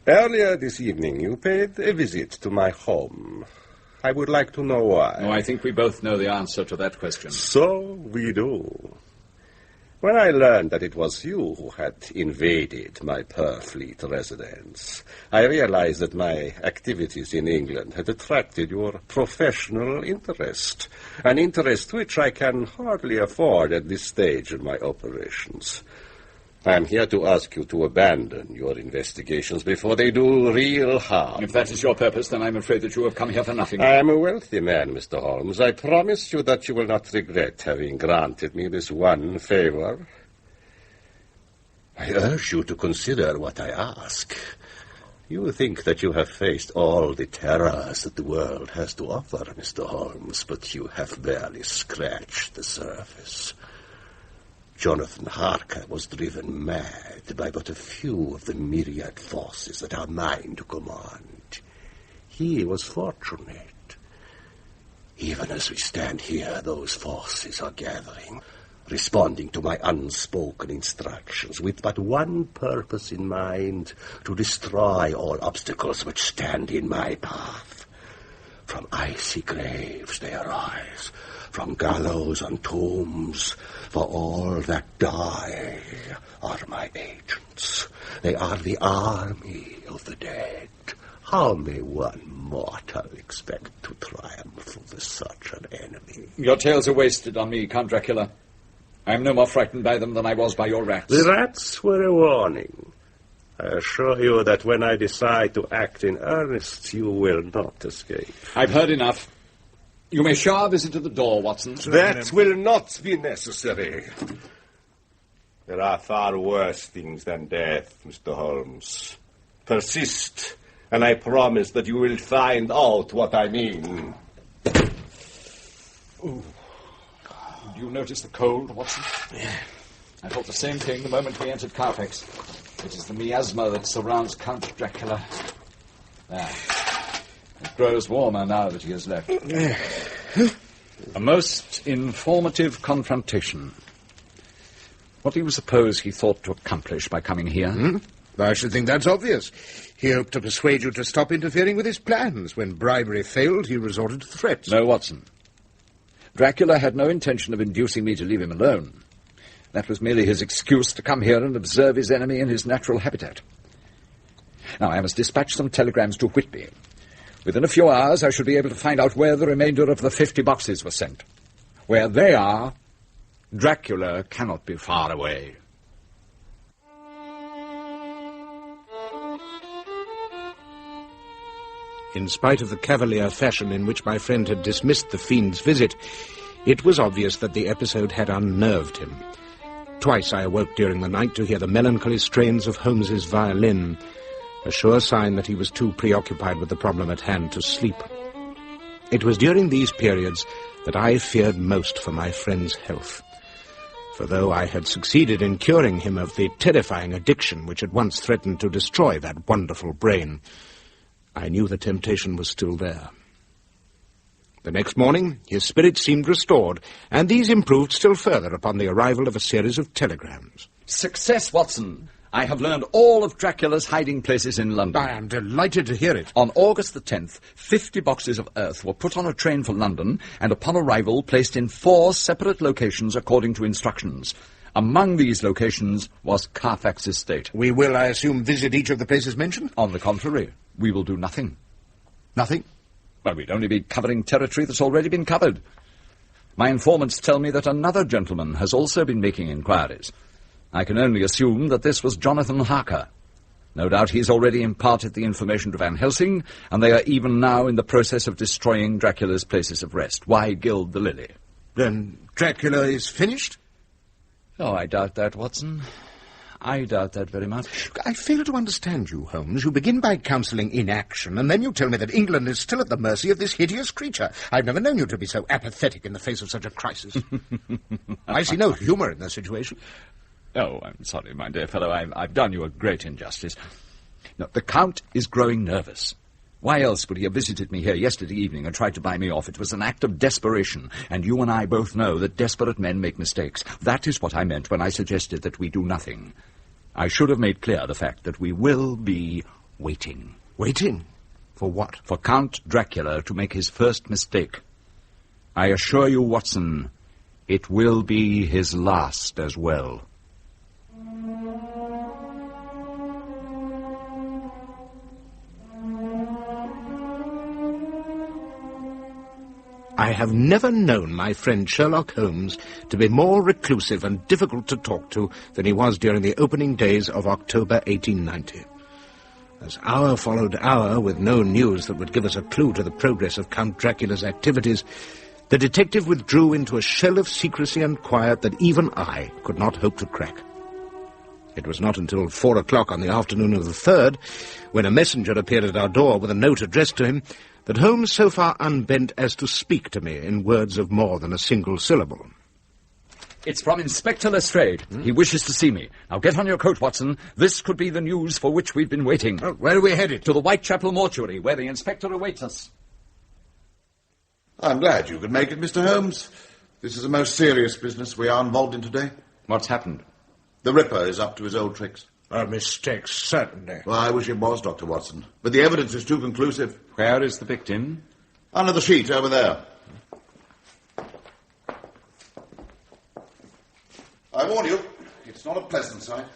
Earlier this evening, you paid a visit to my home. I would like to know why. Oh, I think we both know the answer to that question. So we do. When I learned that it was you who had invaded my Purfleet residence, I realized that my activities in England had attracted your professional interest, an interest which I can hardly afford at this stage of my operations. I am here to ask you to abandon your investigations before they do real harm. If that is your purpose, then I'm afraid that you have come here for nothing. I am a wealthy man, Mr. Holmes. I promise you that you will not regret having granted me this one favor. I urge you to consider what I ask. You think that you have faced all the terrors that the world has to offer, Mr. Holmes, but you have barely scratched the surface. Jonathan Harker was driven mad by but a few of the myriad forces at our mine to command. He was fortunate. Even as we stand here, those forces are gathering, responding to my unspoken instructions, with but one purpose in mind: to destroy all obstacles which stand in my path. From icy graves they arise, from gallows and tombs, for all that die are my agents. They are the army of the dead. How may one mortal expect to triumph battle with such an enemy. Your tales are wasted on me, Count Dracula. I am no more frightened by them than I was by your rats. The rats were a warning. I assure you that when I decide to act in earnest, you will not escape. I've heard enough. You may show our visit to the door, Watson. That will not be necessary. There are far worse things than death, Mr. Holmes. Persist, and I promise that you will find out what I mean. Ooh. Do you notice the cold, Watson? Yeah. I thought the same thing the moment we entered Carfax. It is the miasma that surrounds Count Dracula. There. It grows warmer now that he has left. A most informative confrontation. What do you suppose he thought to accomplish by coming here? I should think that's obvious. He hoped to persuade you to stop interfering with his plans. When bribery failed, he resorted to threats. No, Watson. Dracula had no intention of inducing me to leave him alone. That was merely his excuse to come here and observe his enemy in his natural habitat. Now, I must dispatch some telegrams to Whitby. Within a few hours, I should be able to find out where the remainder of the 50 boxes were sent. Where they are, Dracula cannot be far away. In spite of the cavalier fashion in which my friend had dismissed the fiend's visit, it was obvious that the episode had unnerved him. Twice I awoke during the night to hear the melancholy strains of Holmes's violin, a sure sign that he was too preoccupied with the problem at hand to sleep. It was during these periods that I feared most for my friend's health. For though I had succeeded in curing him of the terrifying addiction which had once threatened to destroy that wonderful brain, I knew the temptation was still there. The next morning, his spirits seemed restored, and these improved still further upon the arrival of a series of telegrams. Success, Watson! I have learned all of Dracula's hiding places in London. I am delighted to hear it. On August the 10th, 50 boxes of earth were put on a train for London, and upon arrival placed in 4 separate locations according to instructions. Among these locations was Carfax Estate. We will, I assume, visit each of the places mentioned? On the contrary, we will do nothing. Nothing? Well, we'd only be covering territory that's already been covered. My informants tell me that another gentleman has also been making inquiries. I can only assume that this was Jonathan Harker. No doubt he's already imparted the information to Van Helsing, and they are even now in the process of destroying Dracula's places of rest. Why gild the lily? Then Dracula is finished? Oh, I doubt that, Watson. I doubt that very much. I fail to understand you, Holmes. You begin by counselling inaction, and then you tell me that England is still at the mercy of this hideous creature. I've never known you to be so apathetic in the face of such a crisis. I see no humour in the situation. Oh, I'm sorry, my dear fellow. I've done you a great injustice. No, the Count is growing nervous. Why else would he have visited me here yesterday evening and tried to buy me off? It was an act of desperation, and you and I both know that desperate men make mistakes. That is what I meant when I suggested that we do nothing. I should have made clear the fact that we will be waiting. Waiting? For what? For Count Dracula to make his first mistake. I assure you, Watson, it will be his last as well. I have never known my friend Sherlock Holmes to be more reclusive and difficult to talk to than he was during the opening days of October 1890. As hour followed hour, with no news that would give us a clue to the progress of Count Dracula's activities, the detective withdrew into a shell of secrecy and quiet that even I could not hope to crack. It was not until 4 o'clock on the afternoon of the 3rd, when a messenger appeared at our door with a note addressed to him, that Holmes so far unbent as to speak to me in words of more than a single syllable. It's from Inspector Lestrade. He wishes to see me. Now get on your coat, Watson. This could be the news for which we've been waiting. Where are we headed? To the Whitechapel mortuary, where the inspector awaits us. I'm glad you could make it, Mr. Holmes. This is a most serious business we are involved in today. What's happened? The Ripper is up to his old tricks. A mistake, certainly. Well, I wish it was, Dr. Watson. But the evidence is too conclusive. Where is the victim? Under the sheet, over there. I warn you, it's not a pleasant sight.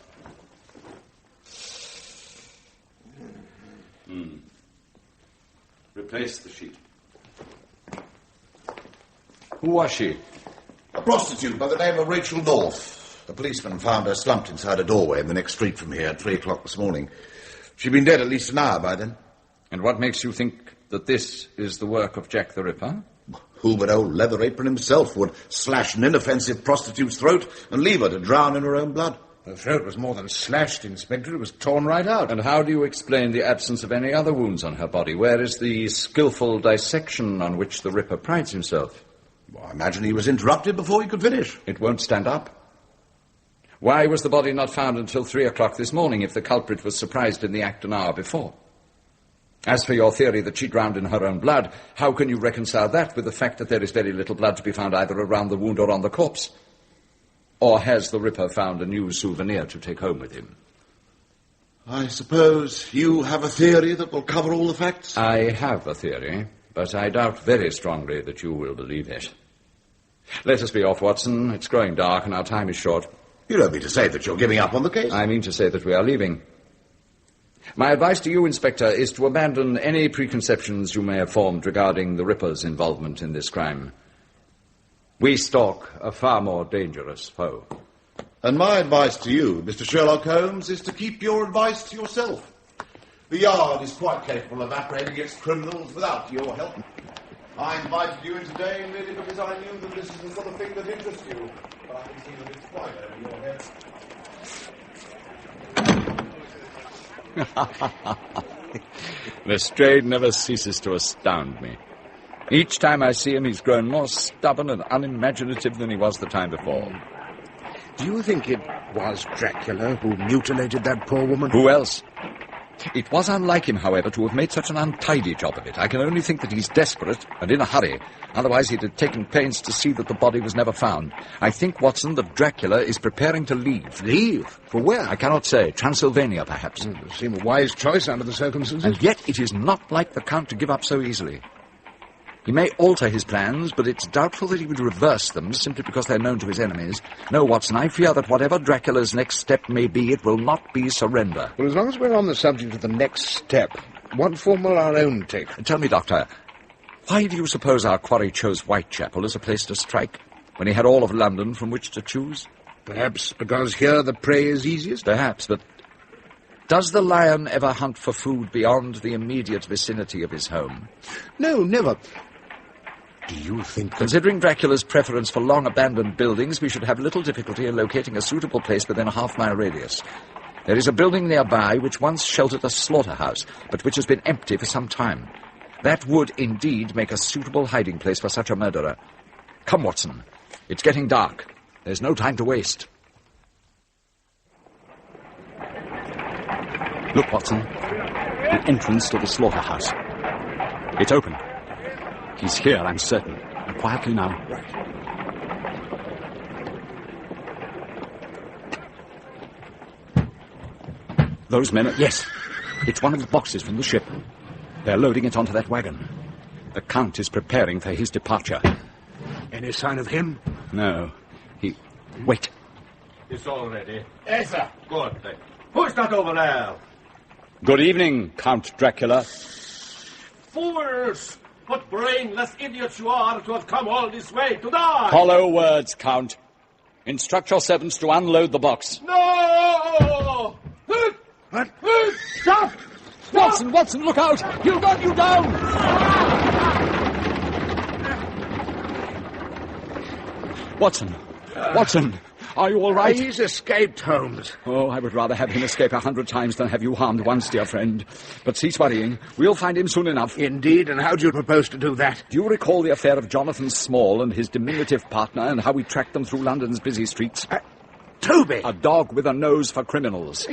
Replace the sheet. Who was she? A prostitute by the name of Rachel North. A policeman found her slumped inside a doorway in the next street from here at 3 o'clock this morning. She'd been dead at least an hour by then. And what makes you think that this is the work of Jack the Ripper? Who but old Leather Apron himself would slash an inoffensive prostitute's throat and leave her to drown in her own blood? The throat was more than slashed, Inspector. It was torn right out. And how do you explain the absence of any other wounds on her body? Where is the skillful dissection on which the Ripper prides himself? Well, I imagine he was interrupted before he could finish. It won't stand up. Why was the body not found until 3 o'clock this morning if the culprit was surprised in the act an hour before? As for your theory that she drowned in her own blood, how can you reconcile that with the fact that there is very little blood to be found either around the wound or on the corpse? Or has the Ripper found a new souvenir to take home with him? I suppose you have a theory that will cover all the facts? I have a theory, but I doubt very strongly that you will believe it. Let us be off, Watson. It's growing dark and our time is short. You don't mean to say that you're giving up on the case? I mean to say that we are leaving. My advice to you, Inspector, is to abandon any preconceptions you may have formed regarding the Ripper's involvement in this crime. We stalk a far more dangerous foe. And my advice to you, Mr. Sherlock Holmes, is to keep your advice to yourself. The Yard is quite capable of apprehending its criminals without your help. I invited you in today merely because I knew that this is the sort of thing that interests you. But I can see that it's quite over your head. Lestrade never ceases to astound me. Each time I see him, he's grown more stubborn and unimaginative than he was the time before. Do you think it was Dracula who mutilated that poor woman? Who else? It was unlike him, however, to have made such an untidy job of it. I can only think that he's desperate and in a hurry. Otherwise, he'd have taken pains to see that the body was never found. I think, Watson, that Dracula is preparing to leave. Leave? For where? I cannot say. Transylvania, perhaps. It would seem a wise choice under the circumstances. And yet it is not like the Count to give up so easily. He may alter his plans, but it's doubtful that he would reverse them simply because they're known to his enemies. No, Watson, I fear that whatever Dracula's next step may be, it will not be surrender. Well, as long as we're on the subject of the next step, what form will our own take? Tell me, Doctor, why do you suppose our quarry chose Whitechapel as a place to strike, when he had all of London from which to choose? Perhaps because here the prey is easiest? Perhaps, but does the lion ever hunt for food beyond the immediate vicinity of his home? No, never. Do you think that... Considering Dracula's preference for long-abandoned buildings, we should have little difficulty in locating a suitable place within a half-mile radius. There is a building nearby which once sheltered a slaughterhouse, but which has been empty for some time. That would indeed make a suitable hiding place for such a murderer. Come, Watson. It's getting dark. There's no time to waste. Look, Watson. The entrance to the slaughterhouse. It's open. He's here, I'm certain. Quietly now. Right. Those men are... Yes. It's one of the boxes from the ship. They're loading it onto that wagon. The Count is preparing for his departure. Any sign of him? No. Wait. It's all ready. Yes, sir. Good. Who's that over there? Good evening, Count Dracula. Fools! What brainless idiots you are to have come all this way to die! Hollow words, Count. Instruct your servants to unload the box. No! What? Stop! Watson, look out! He'll gun you down! Watson, are you all right? He's escaped, Holmes. Oh, I would rather have him escape 100 times than have you harmed once, dear friend. But cease worrying. We'll find him soon enough. Indeed, and how do you propose to do that? Do you recall the affair of Jonathan Small and his diminutive partner and how we tracked them through London's busy streets? Toby! A dog with a nose for criminals.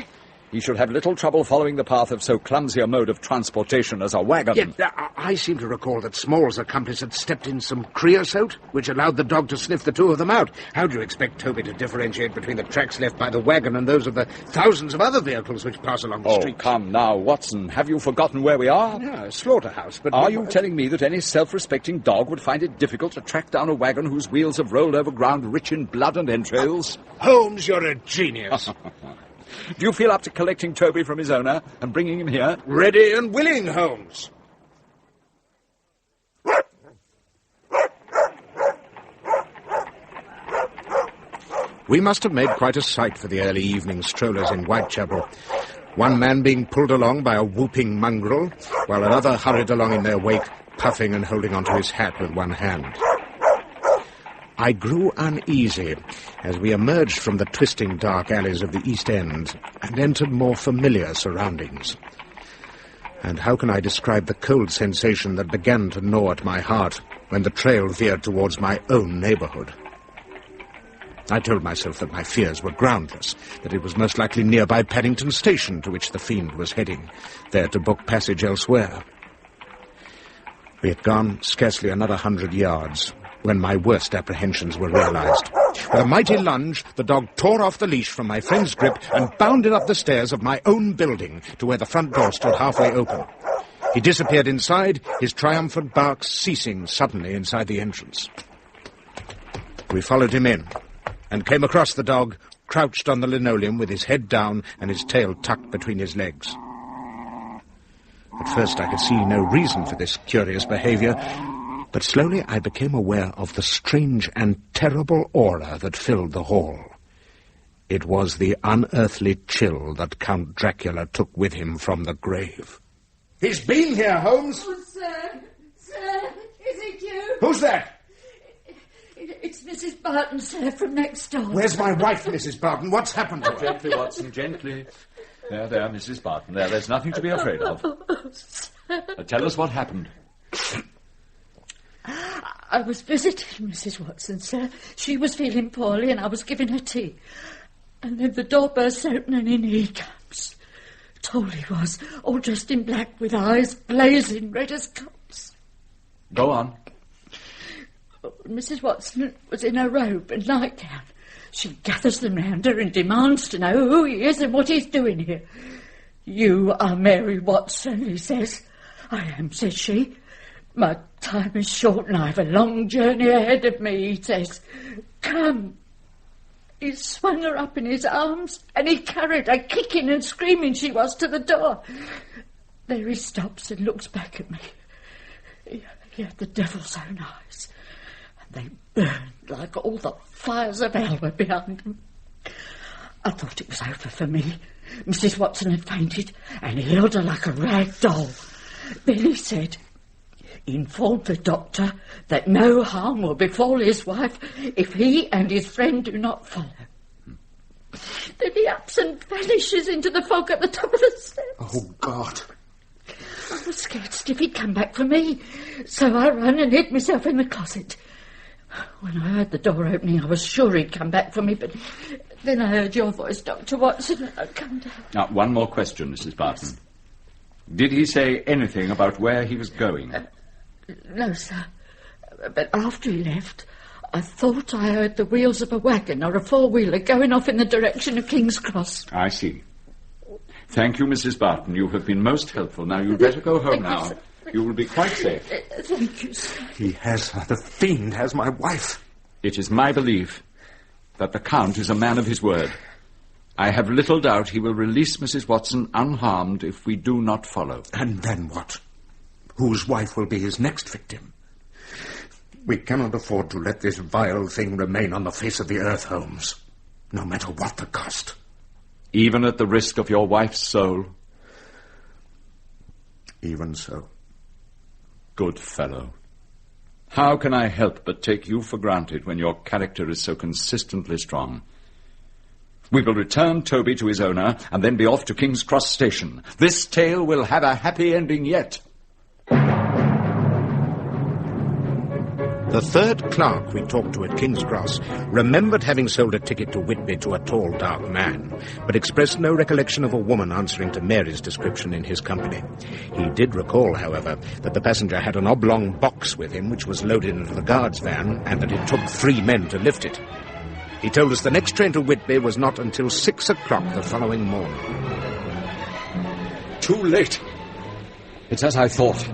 He should have little trouble following the path of so clumsy a mode of transportation as a wagon. Yet, I seem to recall that Small's accomplice had stepped in some creosote, which allowed the dog to sniff the two of them out. How do you expect Toby to differentiate between the tracks left by the wagon and those of the thousands of other vehicles which pass along the street? Oh, come now, Watson. Have you forgotten where we are? Yeah, a slaughterhouse, but... Are you telling me that any self-respecting dog would find it difficult to track down a wagon whose wheels have rolled over ground rich in blood and entrails? Holmes, you're a genius. Do you feel up to collecting Toby from his owner and bringing him here? Ready and willing, Holmes. We must have made quite a sight for the early evening strollers in Whitechapel. One man being pulled along by a whooping mongrel, while another hurried along in their wake, puffing and holding onto his hat with one hand. I grew uneasy as we emerged from the twisting dark alleys of the East End and entered more familiar surroundings. And how can I describe the cold sensation that began to gnaw at my heart when the trail veered towards my own neighbourhood? I told myself that my fears were groundless, that it was most likely nearby Paddington Station to which the fiend was heading, there to book passage elsewhere. We had gone scarcely another 100 yards when my worst apprehensions were realized. With a mighty lunge, the dog tore off the leash from my friend's grip and bounded up the stairs of my own building to where the front door stood halfway open. He disappeared inside, his triumphant barks ceasing suddenly inside the entrance. We followed him in and came across the dog, crouched on the linoleum with his head down and his tail tucked between his legs. At first I could see no reason for this curious behavior, but slowly I became aware of the strange and terrible aura that filled the hall. It was the unearthly chill that Count Dracula took with him from the grave. He's been here, Holmes. Oh, sir, is it you? Who's that? It's Mrs. Barton, sir, from next door. Where's my wife, Mrs. Barton? What's happened to her? Gently, Watson, gently. There, Mrs. Barton. There's nothing to be afraid of. Tell us what happened. I was visiting Mrs. Watson, sir. She was feeling poorly and I was giving her tea. And then the door bursts open and in he comes. Tall he was, all dressed in black with eyes blazing red as coals. Go on. Mrs. Watson was in her robe and nightgown. She gathers them round her and demands to know who he is and what he's doing here. You are Mary Watson, he says. I am, says she. My time is short and I've a long journey ahead of me, he says. Come. He swung her up in his arms and he carried her, kicking and screaming she was, to the door. There he stops and looks back at me. He had the devil's own eyes. They burned like all the fires of hell were behind them. I thought it was over for me. Mrs. Watson had fainted, and he held her like a rag doll. Then he said, inform the doctor that no harm will befall his wife if he and his friend do not follow. Then he ups and vanishes into the fog at the top of the steps. Oh, God. I was scared stiff he'd come back for me, so I ran and hid myself in the closet. When I heard the door opening, I was sure he'd come back for me, but then I heard your voice, Dr. Watson, and I'd come down. Now, one more question, Mrs. Barton. Yes. Did he say anything about where he was going? No, sir. But after he left, I thought I heard the wheels of a wagon or a four-wheeler going off in the direction of King's Cross. I see. Thank you, Mrs. Barton. You have been most helpful. Now, you'd better go home now. You will be quite safe. Thank you, sir. He has her. The fiend has my wife. It is my belief that the Count is a man of his word. I have little doubt he will release Mrs. Watson unharmed if we do not follow. And then what? Whose wife will be his next victim? We cannot afford to let this vile thing remain on the face of the earth, Holmes, no matter what the cost. Even at the risk of your wife's soul? Even so. Good fellow. How can I help but take you for granted when your character is so consistently strong? We will return Toby to his owner and then be off to King's Cross Station. This tale will have a happy ending yet. The third clerk we talked to at King's Cross remembered having sold a ticket to Whitby to a tall, dark man, but expressed no recollection of a woman answering to Mary's description in his company. He did recall, however, that the passenger had an oblong box with him which was loaded into the guard's van, and that it took 3 men to lift it. He told us the next train to Whitby was not until 6 o'clock the following morning. Too late. It's as I thought.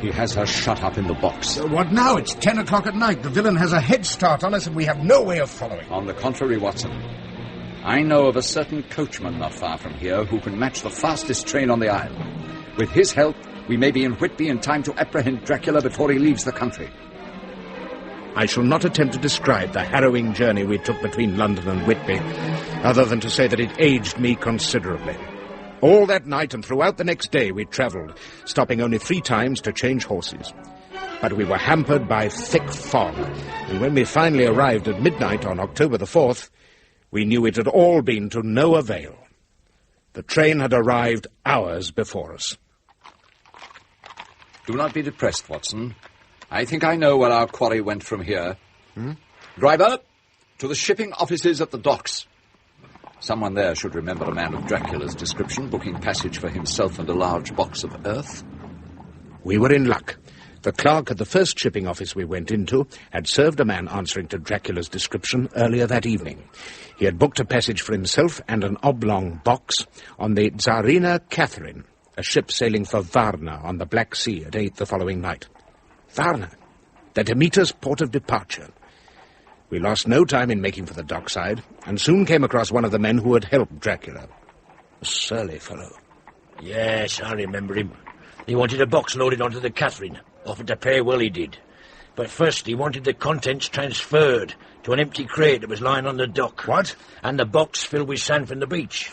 He has her shut up in the box. What now? It's 10 o'clock at night. The villain has a head start on us and we have no way of following. On the contrary, Watson. I know of a certain coachman not far from here who can match the fastest train on the isle. With his help, we may be in Whitby in time to apprehend Dracula before he leaves the country. I shall not attempt to describe the harrowing journey we took between London and Whitby, other than to say that it aged me considerably. All that night and throughout the next day we travelled, stopping only 3 times to change horses. But we were hampered by thick fog, and when we finally arrived at midnight on October the 4th, we knew it had all been to no avail. The train had arrived hours before us. Do not be depressed, Watson. I think I know where our quarry went from here. Driver, to the shipping offices at the docks. Someone there should remember a man of Dracula's description, booking passage for himself and a large box of earth. We were in luck. The clerk at the first shipping office we went into had served a man answering to Dracula's description earlier that evening. He had booked a passage for himself and an oblong box on the Tsarina Katherine, a ship sailing for Varna on the Black Sea at 8 the following night. Varna, the Demeter's port of departure. We lost no time in making for the dockside, and soon came across one of the men who had helped Dracula. A surly fellow. Yes, I remember him. He wanted a box loaded onto the Katherine. Offered to pay well, he did. But first he wanted the contents transferred to an empty crate that was lying on the dock. What? And the box filled with sand from the beach.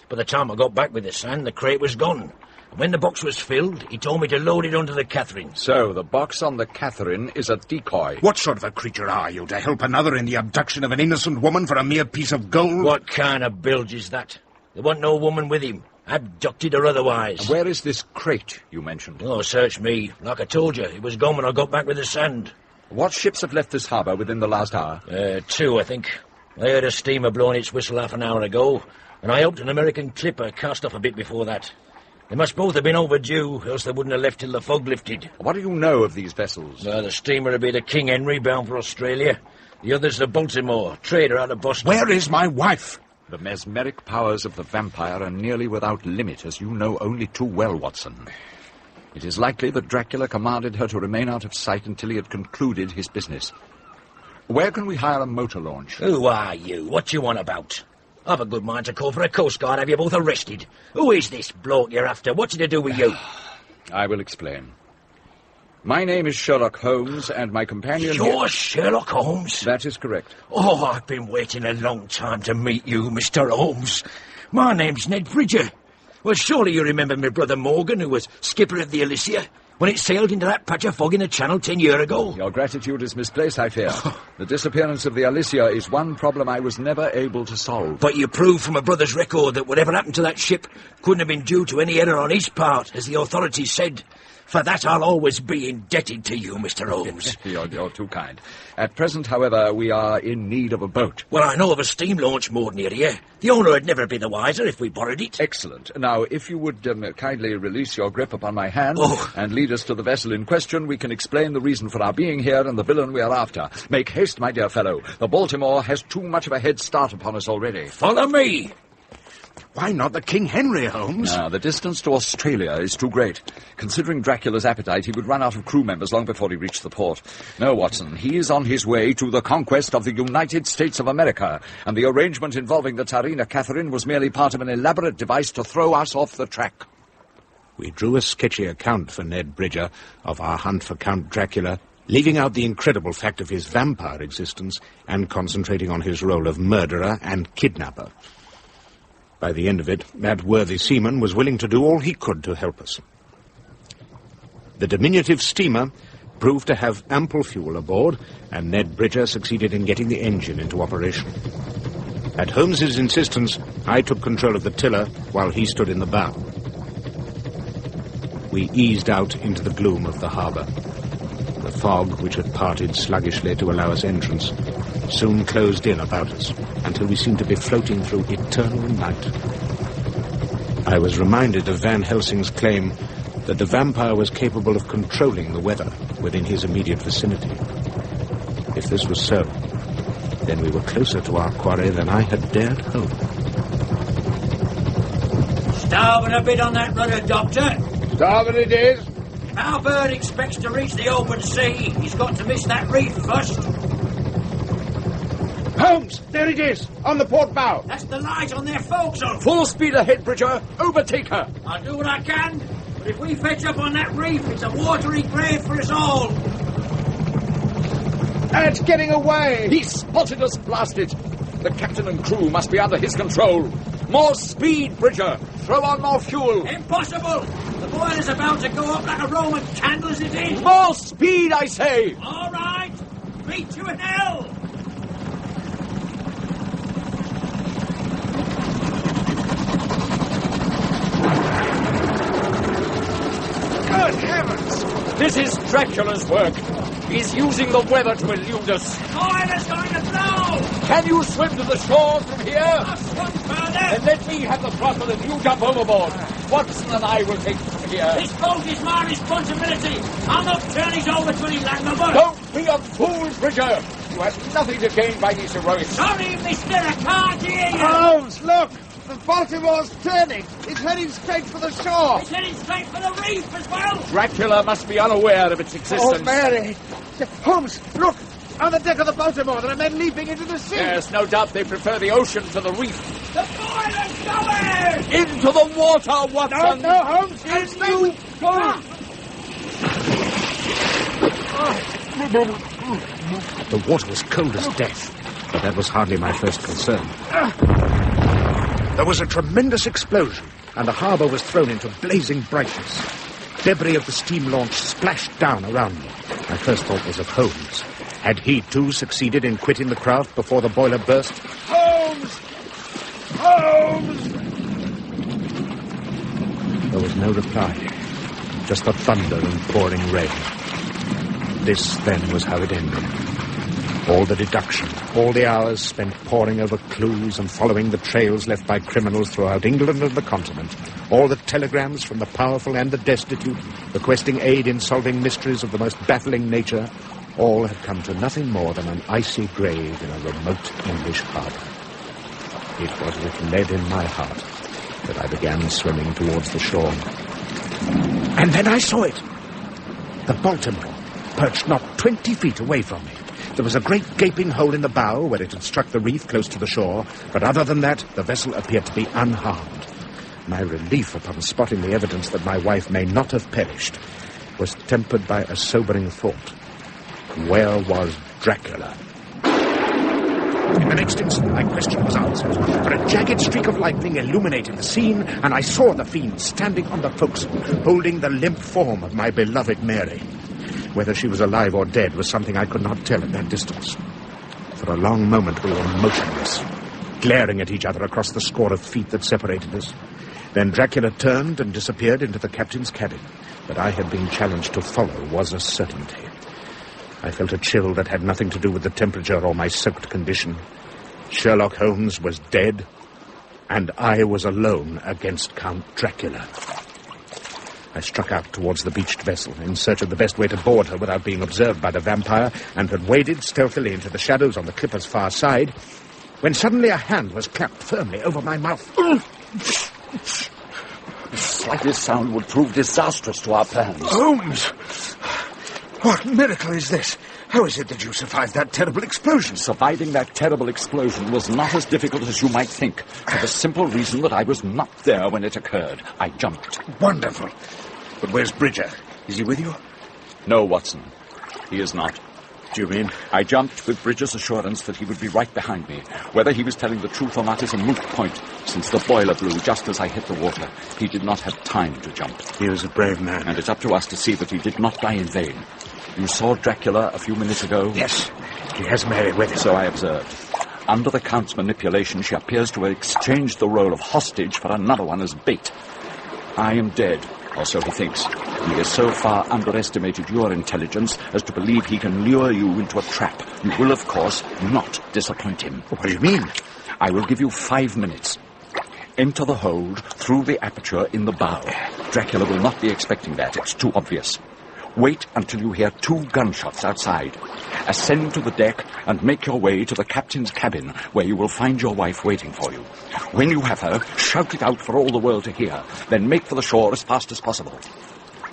By the time I got back with the sand, the crate was gone. And when the box was filled, he told me to load it onto the Katherine. So the box on the Katherine is a decoy. What sort of a creature are you, to help another in the abduction of an innocent woman for a mere piece of gold? What kind of bilge is that? There wasn't no woman with him, abducted or otherwise. And where is this crate you mentioned? Oh, search me. Like I told you, it was gone when I got back with the sand. What ships have left this harbour within the last hour? 2, I think. I heard a steamer blowing its whistle half an hour ago, and I hoped an American clipper cast off a bit before that. They must both have been overdue, else they wouldn't have left till the fog lifted. What do you know of these vessels? The steamer would be the King Henry, bound for Australia. The other's the Baltimore, trader out of Boston. Where is my wife? The mesmeric powers of the vampire are nearly without limit, as you know only too well, Watson. It is likely that Dracula commanded her to remain out of sight until he had concluded his business. Where can we hire a motor launch? Who are you? What you want about? I've a good mind to call for a Coast Guard, have you both arrested. Who is this bloke you're after? What's it to do with you? I will explain. My name is Sherlock Holmes, and my companion... You're Sherlock Holmes? That is correct. Oh, I've been waiting a long time to meet you, Mr. Holmes. My name's Ned Bridger. Well, surely you remember my brother Morgan, who was skipper of the Alicia, when it sailed into that patch of fog in the Channel 10 years ago. Your gratitude is misplaced, I fear. The disappearance of the Alicia is one problem I was never able to solve. But you proved from a brother's record that whatever happened to that ship couldn't have been due to any error on his part, as the authorities said. For that I'll always be indebted to you, Mr. Holmes. You're too kind. At present, however, we are in need of a boat. Well, I know of a steam launch moored near here. The owner would never be the wiser if we borrowed it. Excellent. Now, if you would kindly release your grip upon my hand and lead us to the vessel in question, we can explain the reason for our being here and the villain we are after. Make haste, my dear fellow. The Baltimore has too much of a head start upon us already. Follow me. Why not the King Henry, Holmes? The distance to Australia is too great. Considering Dracula's appetite, he would run out of crew members long before he reached the port. No, Watson, he is on his way to the conquest of the United States of America, and the arrangement involving the Tsarina Katherine was merely part of an elaborate device to throw us off the track. We drew a sketchy account for Ned Bridger of our hunt for Count Dracula, leaving out the incredible fact of his vampire existence and concentrating on his role of murderer and kidnapper. By the end of it, that worthy seaman was willing to do all he could to help us. The diminutive steamer proved to have ample fuel aboard, and Ned Bridger succeeded in getting the engine into operation. At Holmes's insistence, I took control of the tiller while he stood in the bow. We eased out into the gloom of the harbour. The fog, which had parted sluggishly to allow us entrance, soon closed in about us, until we seemed to be floating through eternal night. I was reminded of Van Helsing's claim that the vampire was capable of controlling the weather within his immediate vicinity. If this was so, then we were closer to our quarry than I had dared hope. Starboard a bit on that rudder, Doctor. Starboard it is. If our bird expects to reach the open sea, he's got to miss that reef first. Holmes, there it is, on the port bow. That's the light on their forecastle. Full speed ahead, Bridger. Overtake her. I'll do what I can, but if we fetch up on that reef, it's a watery grave for us all. It's getting away! He spotted us, blast it! The captain and crew must be under his control. More speed, Bridger! Throw on more fuel! Impossible! The boiler's about to go up like a Roman candle as it is! More speed, I say! All right! Meet you in hell! Good heavens! This is Dracula's work. He's using the weather to elude us. The boiler's going to blow! Can you swim to the shore from here? I'll swim further! Then let me have the throttle and you jump overboard. Watson and I will take it from here. This boat is my responsibility. I'll not turn it over to any landlubber. Don't be a fool, Bridger. You have nothing to gain by these heroics. Sorry, mister, I can't hear you. Holmes, look! The Baltimore's turning. It's heading straight for the shore. It's heading straight for the reef as well. Dracula must be unaware of its existence. Oh, Mary! Holmes, look! On the deck of the Baltimore, there are men leaping into the sea. Yes, no doubt they prefer the ocean to the reef. The boiler's going! Into the water, Watson! No, Holmes! In you go! The water was cold as death, but that was hardly my first concern. There was a tremendous explosion, and the harbour was thrown into blazing brightness. Debris of the steam launch splashed down around me. My first thought was of Holmes. Had he, too, succeeded in quitting the craft before the boiler burst? Holmes! Holmes! There was no reply, just the thunder and pouring rain. This, then, was how it ended. All the deduction, all the hours spent poring over clues and following the trails left by criminals throughout England and the continent, all the telegrams from the powerful and the destitute, requesting aid in solving mysteries of the most baffling nature, all had come to nothing more than an icy grave in a remote English harbour. It was with lead in my heart that I began swimming towards the shore. And then I saw it. The Baltimore, perched not 20 feet away from me. There was a great gaping hole in the bow where it had struck the reef close to the shore, but other than that, the vessel appeared to be unharmed. My relief upon spotting the evidence that my wife may not have perished was tempered by a sobering thought. Where was Dracula? In the next instant, my question was answered, for a jagged streak of lightning illuminated the scene, and I saw the fiend standing on the forecastle, holding the limp form of my beloved Mary. Whether she was alive or dead was something I could not tell at that distance. For a long moment we were motionless, glaring at each other across the score of feet that separated us. Then Dracula turned and disappeared into the captain's cabin. That I had been challenged to follow was a certainty. I felt a chill that had nothing to do with the temperature or my soaked condition. Sherlock Holmes was dead, and I was alone against Count Dracula. I struck out towards the beached vessel in search of the best way to board her without being observed by the vampire, and had waded stealthily into the shadows on the clipper's far side, when suddenly a hand was clapped firmly over my mouth. The slightest sound would prove disastrous to our plans. Holmes! What miracle is this? How is it that you survived that terrible explosion? Surviving that terrible explosion was not as difficult as you might think, for the simple reason that I was not there when it occurred. I jumped. Wonderful. But where's Bridger? Is he with you? No, Watson. He is not. Do you mean? I jumped with Bridger's assurance that he would be right behind me. Whether he was telling the truth or not is a moot point, since the boiler blew just as I hit the water. He did not have time to jump. He was a brave man. And it's up to us to see that he did not die in vain. You saw Dracula a few minutes ago? Yes. He has Mary with him. So I observed. Under the Count's manipulation, she appears to have exchanged the role of hostage for another one as bait. I am dead, or so he thinks. He has so far underestimated your intelligence as to believe he can lure you into a trap. You will, of course, not disappoint him. What do you mean? I will give you 5 minutes. Enter the hold through the aperture in the bow. Dracula will not be expecting that. It's too obvious. Wait until you hear 2 gunshots outside. Ascend to the deck and make your way to the captain's cabin, where you will find your wife waiting for you. When you have her, shout it out for all the world to hear. Then make for the shore as fast as possible.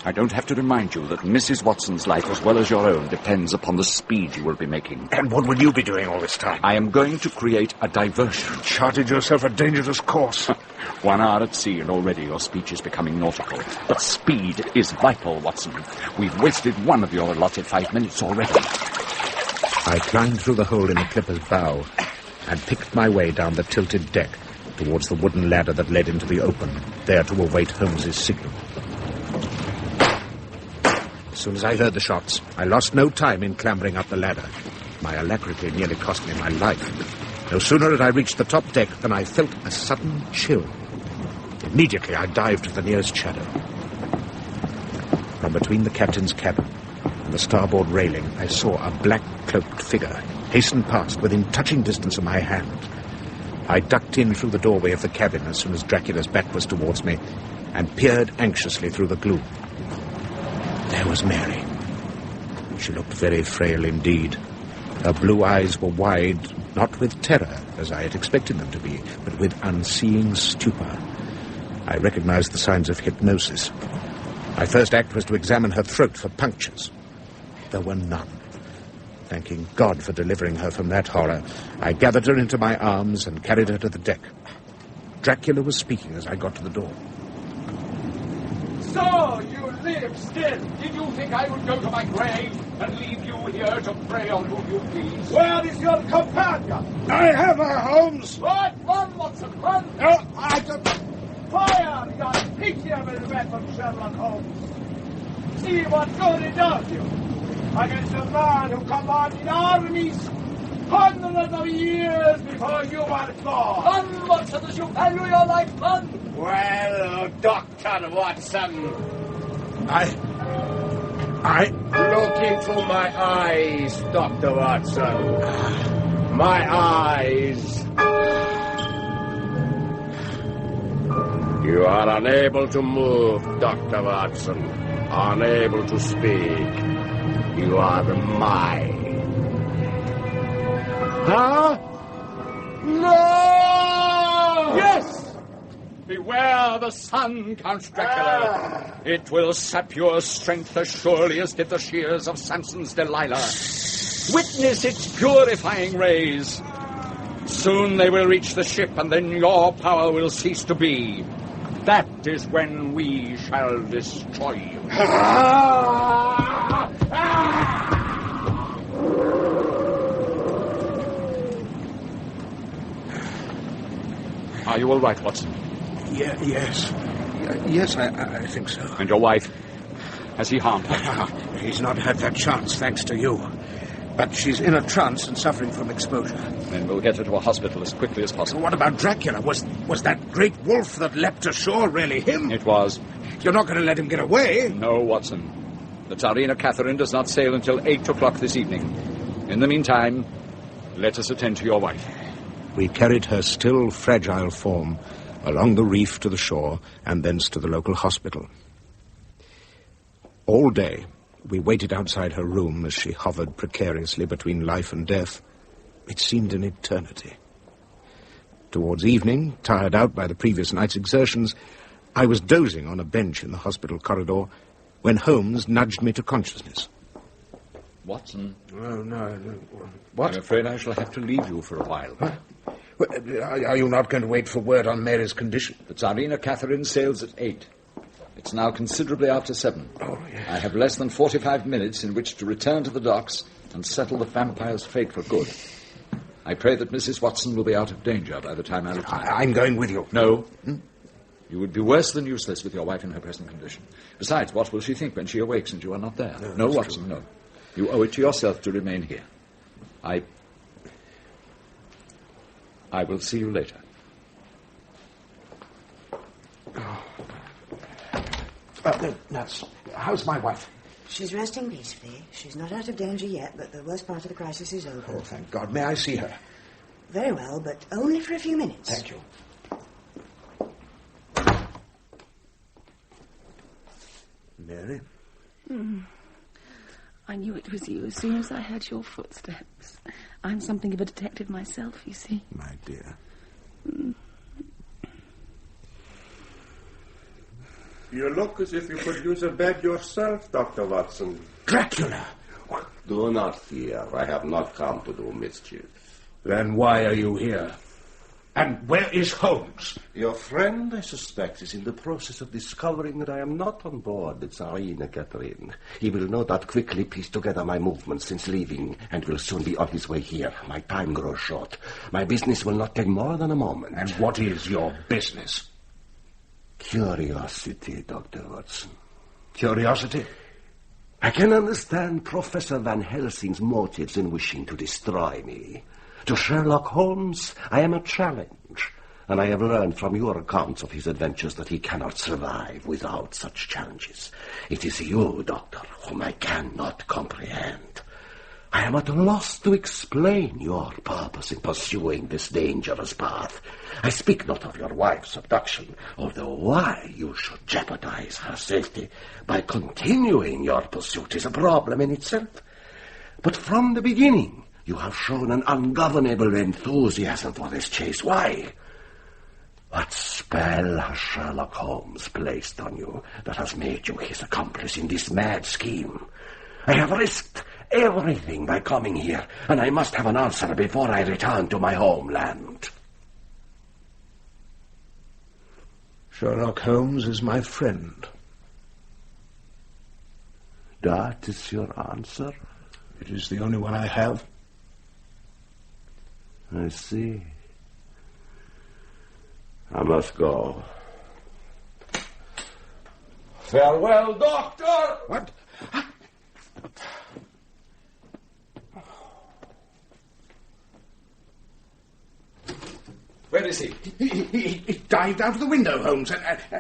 I don't have to remind you that Mrs. Watson's life, as well as your own, depends upon the speed you will be making. And what will you be doing all this time? I am going to create a diversion. Charted yourself a dangerous course. 1 hour at sea, and already your speech is becoming nautical. But speed is vital, Watson. We've wasted one of your allotted 5 minutes already. I climbed through the hole in the clipper's bow and picked my way down the tilted deck towards the wooden ladder that led into the open, there to await Holmes's signal. As soon as I heard the shots, I lost no time in clambering up the ladder. My alacrity nearly cost me my life. No sooner had I reached the top deck than I felt a sudden chill. Immediately I dived to the nearest shadow. From between the captain's cabin and the starboard railing, I saw a black-cloaked figure hasten past within touching distance of my hand. I ducked in through the doorway of the cabin as soon as Dracula's back was towards me and peered anxiously through the gloom. There was Mary. She looked very frail indeed. Her blue eyes were wide, not with terror, as I had expected them to be, but with unseeing stupor. I recognized the signs of hypnosis. My first act was to examine her throat for punctures. There were none. Thanking God for delivering her from that horror, I gathered her into my arms and carried her to the deck. Dracula was speaking as I got to the door. So, you live still. Did you think I would go to my grave and leave you here to prey on whom you please? Where is your companion? I have her, Holmes. What? Run, Watson, run! No, I don't... Fire, your pitiable weapon, Sherlock Holmes. See what good it does you. Against a man who commanded armies hundreds of years before you were born. Run, Watson, as you value your life, run! Well, Dr. Watson. Look into my eyes, Dr. Watson. My eyes. You are unable to move, Dr. Watson. Unable to speak. You are mine. Huh? No! Yes! Beware the sun, Count Dracula. It will sap your strength as surely as did the shears of Samson's Delilah. Witness its purifying rays. Soon they will reach the ship, and then your power will cease to be. That is when we shall destroy you. Are you all right, Watson? Yes. Yes, I think so. And your wife? Has he harmed her? He's not had that chance, thanks to you. But she's in a trance and suffering from exposure. Then we'll get her to a hospital as quickly as possible. What about Dracula? Was that great wolf that leapt ashore really him? It was. You're not going to let him get away? No, Watson. The Tsarina Katherine does not sail until 8 o'clock this evening. In the meantime, let us attend to your wife. We carried her still fragile form along the reef to the shore and thence to the local hospital. All day, we waited outside her room as she hovered precariously between life and death. It seemed an eternity. Towards evening, tired out by the previous night's exertions, I was dozing on a bench in the hospital corridor when Holmes nudged me to consciousness. Watson? Oh, no. What? I'm afraid I shall have to leave you for a while. Huh? Are you not going to wait for word on Mary's condition? The Tsarina Katherine sails at 8. It's now considerably after 7. Oh, yes. I have less than 45 minutes in which to return to the docks and settle the vampire's fate for good. I pray that Mrs. Watson will be out of danger by the time I return. I'm going with you. No. You would be worse than useless with your wife in her present condition. Besides, what will she think when she awakes and you are not there? No, Watson, no. You owe it to yourself to remain here. I will see you later. Nurse, how's my wife? She's resting peacefully. She's not out of danger yet, but the worst part of the crisis is over. Oh, thank God. May I see her? Very well, but only for a few minutes. Thank you. Mary? I knew it was you as soon as I heard your footsteps. I'm something of a detective myself, you see. My dear. You look as if you could use a bed yourself, Dr. Watson. Dracula! Do not fear. I have not come to do mischief. Then why are you here? And where is Holmes? Your friend, I suspect, is in the process of discovering that I am not on board the Tsarina Katherine. He will no doubt quickly piece together my movements since leaving, and will soon be on his way here. My time grows short. My business will not take more than a moment. And what is your business? Curiosity, Dr. Watson. Curiosity? I can understand Professor Van Helsing's motives in wishing to destroy me. To Sherlock Holmes, I am a challenge, and I have learned from your accounts of his adventures that he cannot survive without such challenges. It is you, Doctor, whom I cannot comprehend. I am at a loss to explain your purpose in pursuing this dangerous path. I speak not of your wife's abduction, although why you should jeopardize her safety by continuing your pursuit is a problem in itself. But from the beginning, you have shown an ungovernable enthusiasm for this chase. Why? What spell has Sherlock Holmes placed on you that has made you his accomplice in this mad scheme? I have risked everything by coming here, and I must have an answer before I return to my homeland. Sherlock Holmes is my friend. That is your answer? It is the only one I have. I see. I must go. Farewell, Doctor! What? Where is he? He dived out of the window, Holmes,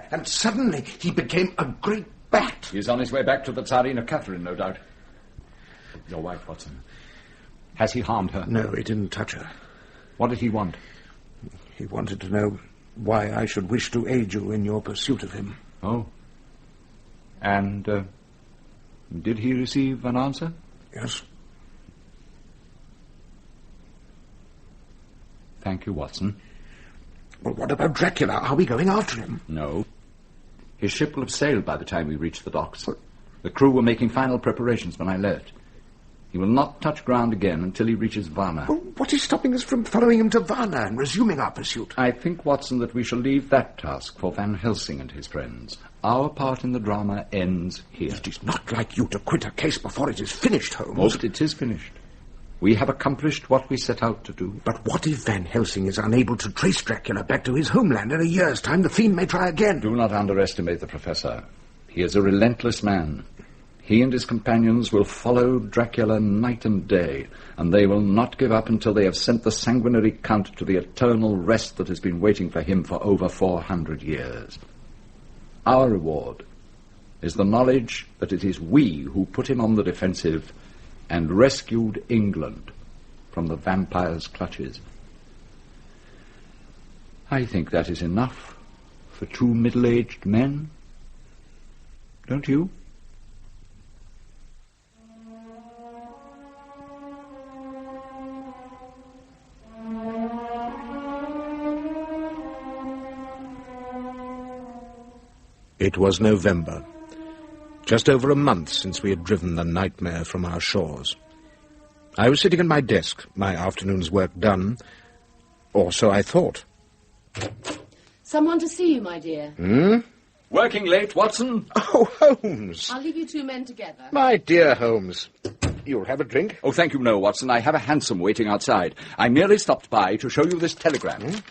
and suddenly he became a great bat. He's on his way back to the Tsarina Katherine, no doubt. Your wife, Watson. Has he harmed her? No, he didn't touch her. What did he want? He wanted to know why I should wish to aid you in your pursuit of him. Oh. And, did he receive an answer? Yes. Thank you, Watson. Well, what about Dracula? Are we going after him? No. His ship will have sailed by the time we reach the docks. The crew were making final preparations when I left. He will not touch ground again until he reaches Varna. Well, what is stopping us from following him to Varna and resuming our pursuit? I think, Watson, that we shall leave that task for Van Helsing and his friends. Our part in the drama ends here. It is not like you to quit a case before it is finished, Holmes. Most it is finished. We have accomplished what we set out to do. But what if Van Helsing is unable to trace Dracula back to his homeland in a year's time? The fiend may try again. Do not underestimate the Professor. He is a relentless man. He and his companions will follow Dracula night and day, and they will not give up until they have sent the sanguinary Count to the eternal rest that has been waiting for him for over 400 years. Our reward is the knowledge that it is we who put him on the defensive and rescued England from the vampire's clutches. I think that is enough for two middle-aged men. Don't you? It was November, just over a month since we had driven the nightmare from our shores. I was sitting at my desk, my afternoon's work done, or so I thought. Someone to see you, my dear. Hmm? Working late, Watson? Oh, Holmes. I'll leave you two men together. My dear Holmes, you'll have a drink? Oh, thank you, no, Watson. I have a hansom waiting outside. I merely stopped by to show you this telegram.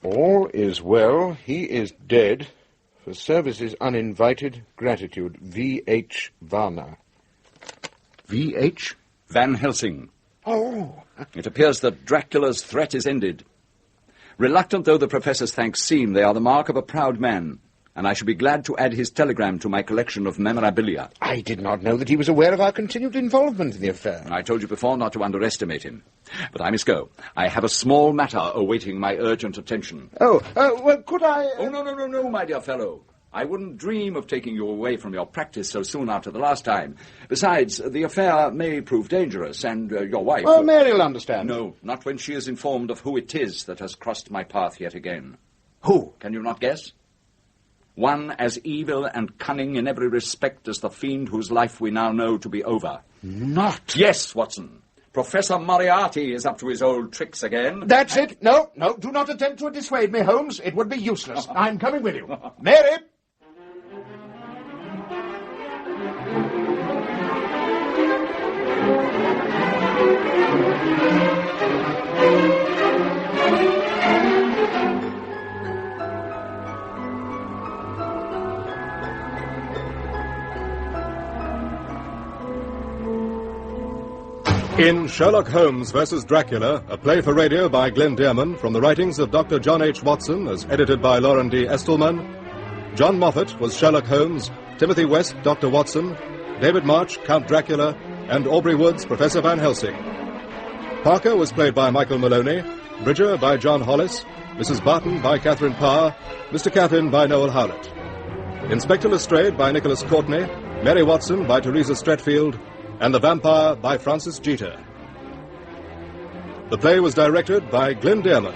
All is well. He is dead. For services uninvited, gratitude. V.H. Varna. V.H.? Van Helsing. Oh. It appears that Dracula's threat is ended. Reluctant though the Professor's thanks seem, they are the mark of a proud man, and I shall be glad to add his telegram to my collection of memorabilia. I did not know that he was aware of our continued involvement in the affair. I told you before not to underestimate him. But I must go. I have a small matter awaiting my urgent attention. Well, could I... Oh, no, my dear fellow. I wouldn't dream of taking you away from your practice so soon after the last time. Besides, the affair may prove dangerous, and your wife... Well, Mary'll understand. No, not when she is informed of who it is that has crossed my path yet again. Who? Can you not guess? One as evil and cunning in every respect as the fiend whose life we now know to be over. Not? Yes, Watson. Professor Moriarty is up to his old tricks again. That's it. No, do not attempt to dissuade me, Holmes. It would be useless. I'm coming with you. Mary! In Sherlock Holmes vs. Dracula, a play for radio by Glenn Dearman from the writings of Dr. John H. Watson as edited by Lauren D. Estelman, John Moffatt was Sherlock Holmes, Timothy West, Dr. Watson, David March, Count Dracula, and Aubrey Woods, Professor Van Helsing. Parker was played by Michael Maloney, Bridger by John Hollis, Mrs. Barton by Katherine Parr, Mr. Caffyn by Noel Howlett. Inspector Lestrade by Nicholas Courtney, Mary Watson by Theresa Streatfeild, and The Vampire by Francis Jeater. The play was directed by Glenn Dearman.